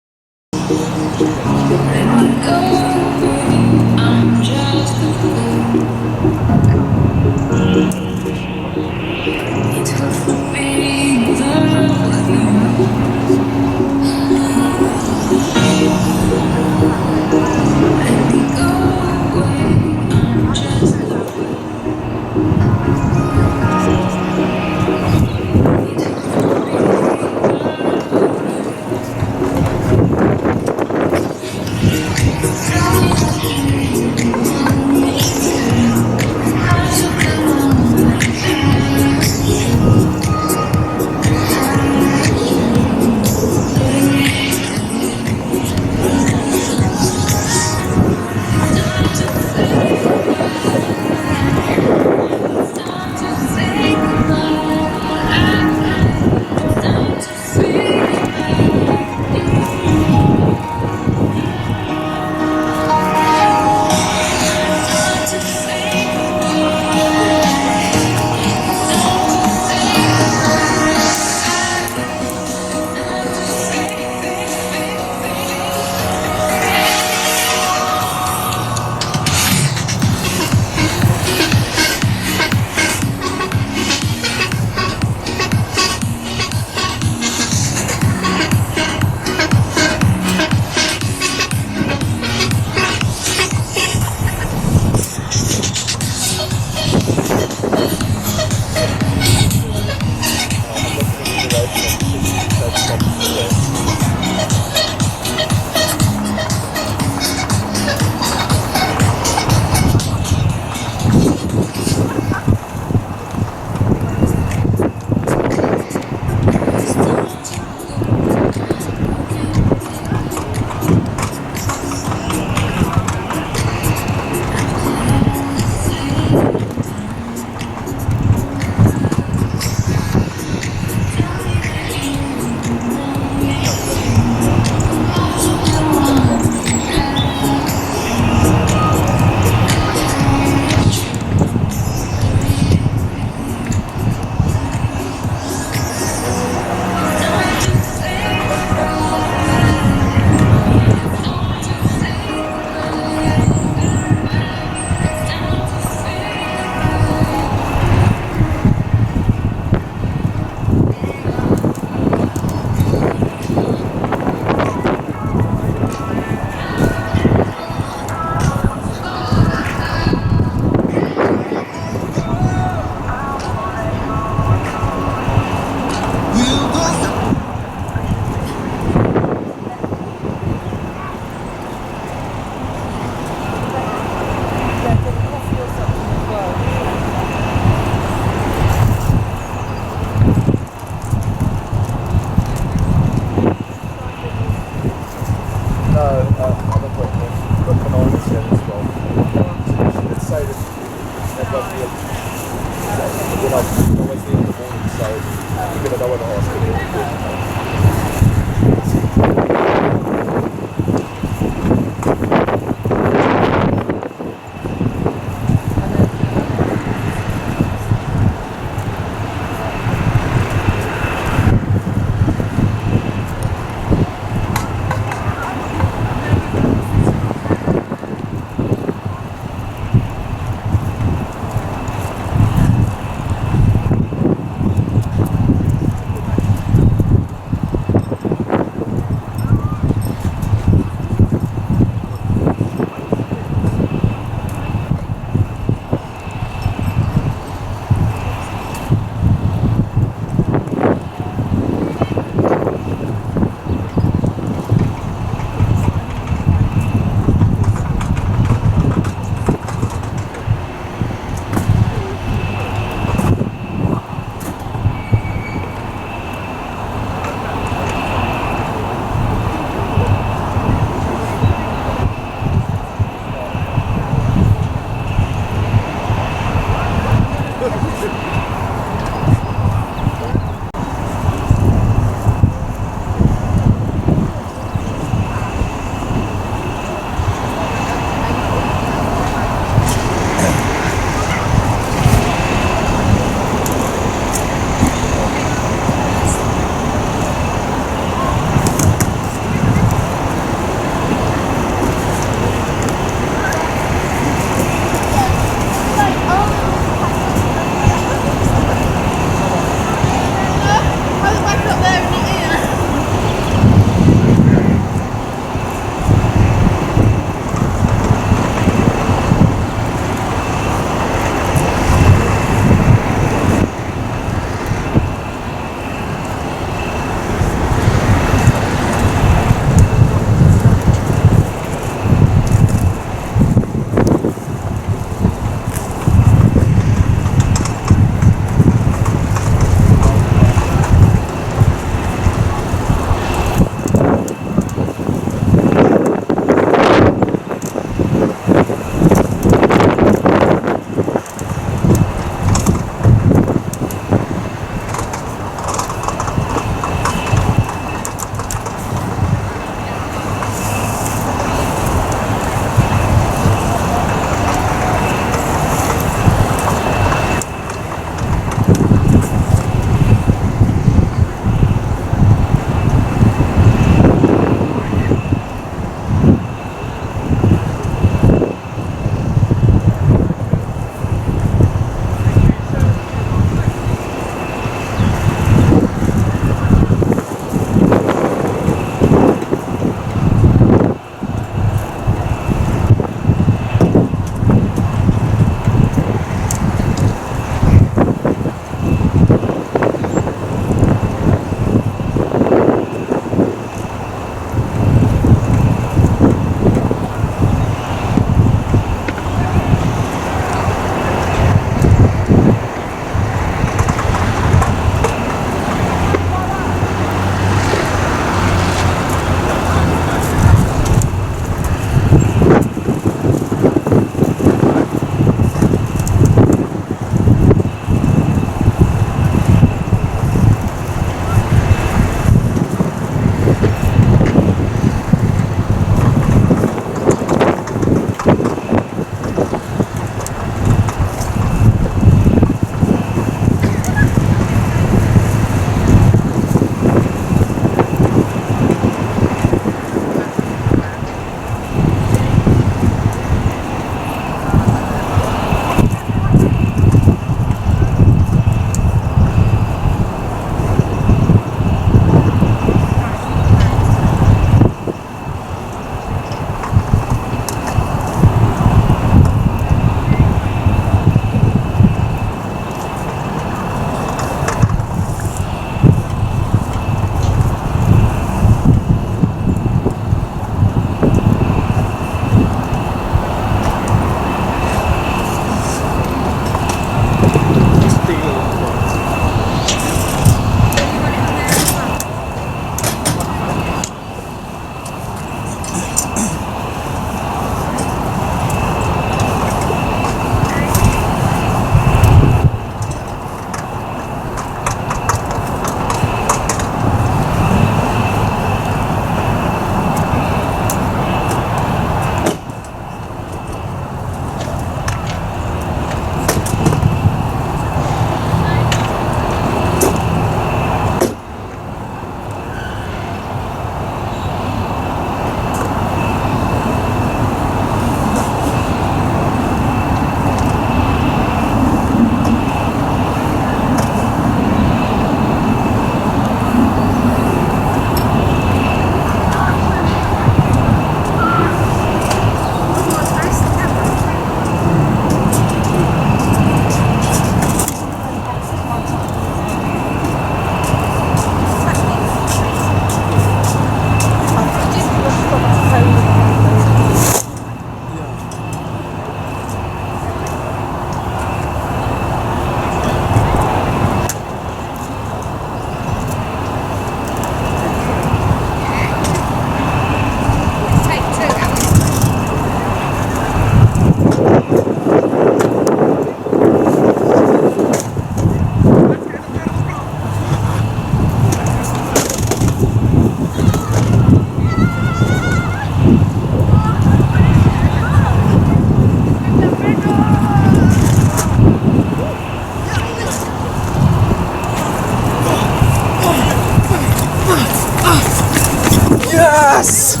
[SPEAKER 6] Yes!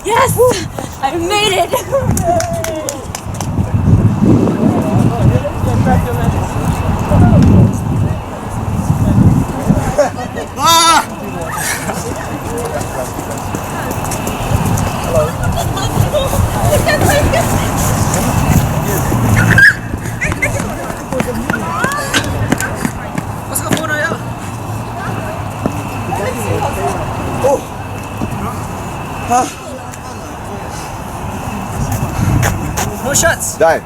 [SPEAKER 7] Yes! I made it!
[SPEAKER 1] More shots.
[SPEAKER 6] Dai.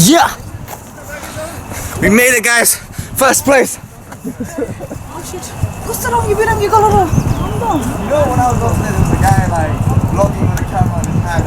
[SPEAKER 6] Yeah! We made it, guys. First place.
[SPEAKER 8] Gusto lang ibilang yung kalaro.
[SPEAKER 6] You know, when I was over there, there was a guy like vlogging with a camera in his hand.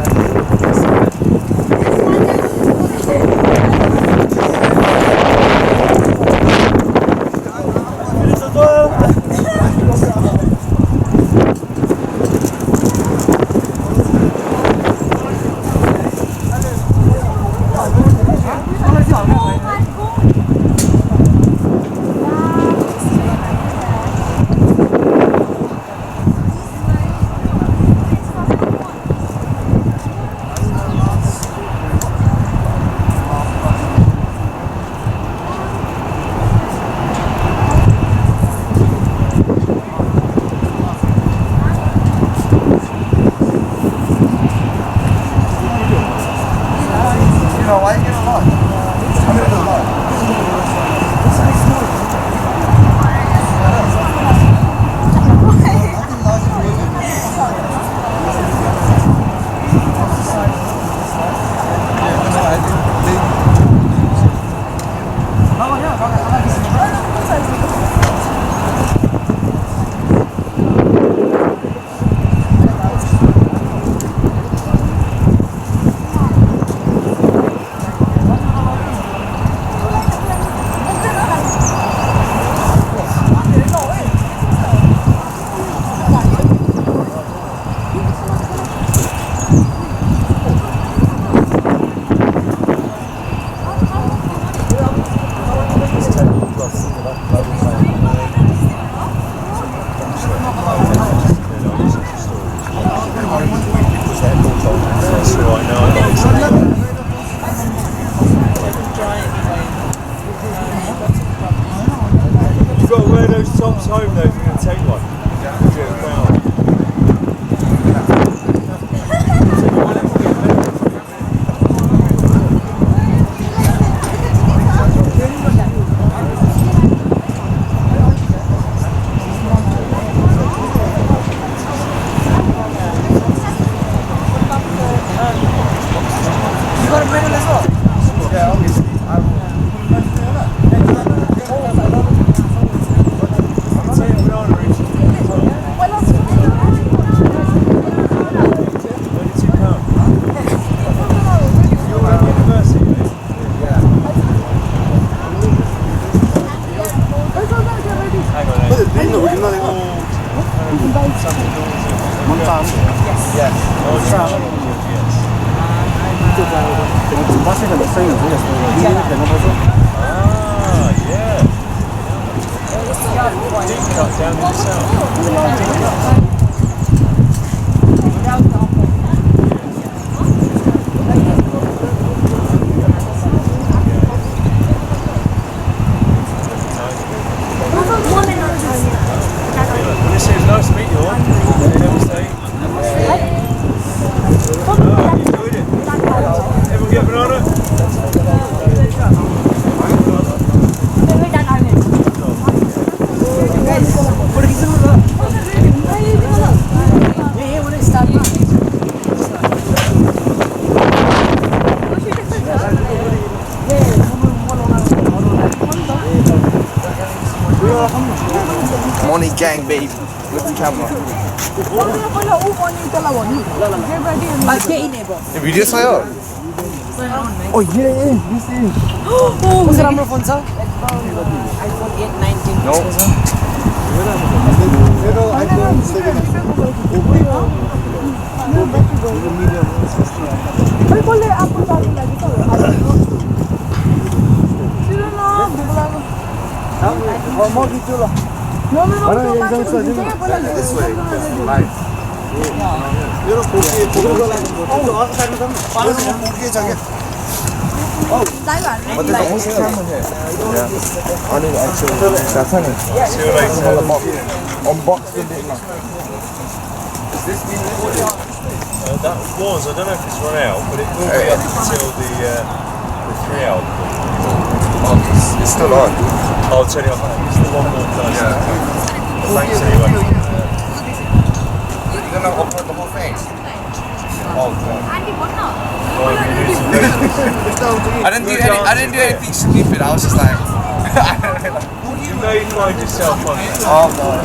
[SPEAKER 2] You've got to wear those tops home though if you're going to take one.
[SPEAKER 5] You got a medal as well?
[SPEAKER 6] Yeah, obviously. I will.
[SPEAKER 2] Nice to meet you all. Everyone get a banana?
[SPEAKER 6] Money gang, baby. Look at the camera. Video sa'yo. Oh, yeah.
[SPEAKER 5] What's the number of phone, sir?
[SPEAKER 8] iPhone 8, 19.
[SPEAKER 6] No. Pero iPhone 7.
[SPEAKER 5] Ay, boleh apa lagi tau? Sila na, bigla ko. Mau gitu lah. No,
[SPEAKER 6] Mana yang jauh saja ni? This way. Right. Yun ang puki. Oh, ako sa akin. Paano ang puki jagah? Oh. But there's almost camera here. Yeah. I need to actually. That's it. See you later. Unboxing it now. Is this been
[SPEAKER 2] That was, I don't know if it's run out, but it will be up until the 3 hour.
[SPEAKER 6] Oh, it's still on.
[SPEAKER 2] I'll tell you, it's the one more time.
[SPEAKER 6] Yeah.
[SPEAKER 2] Thanks anyway.
[SPEAKER 6] You're gonna open the whole thing. Oh, God. I didn't do anything stupid. I was just like.
[SPEAKER 2] You may find yourself on that.
[SPEAKER 6] Oh no.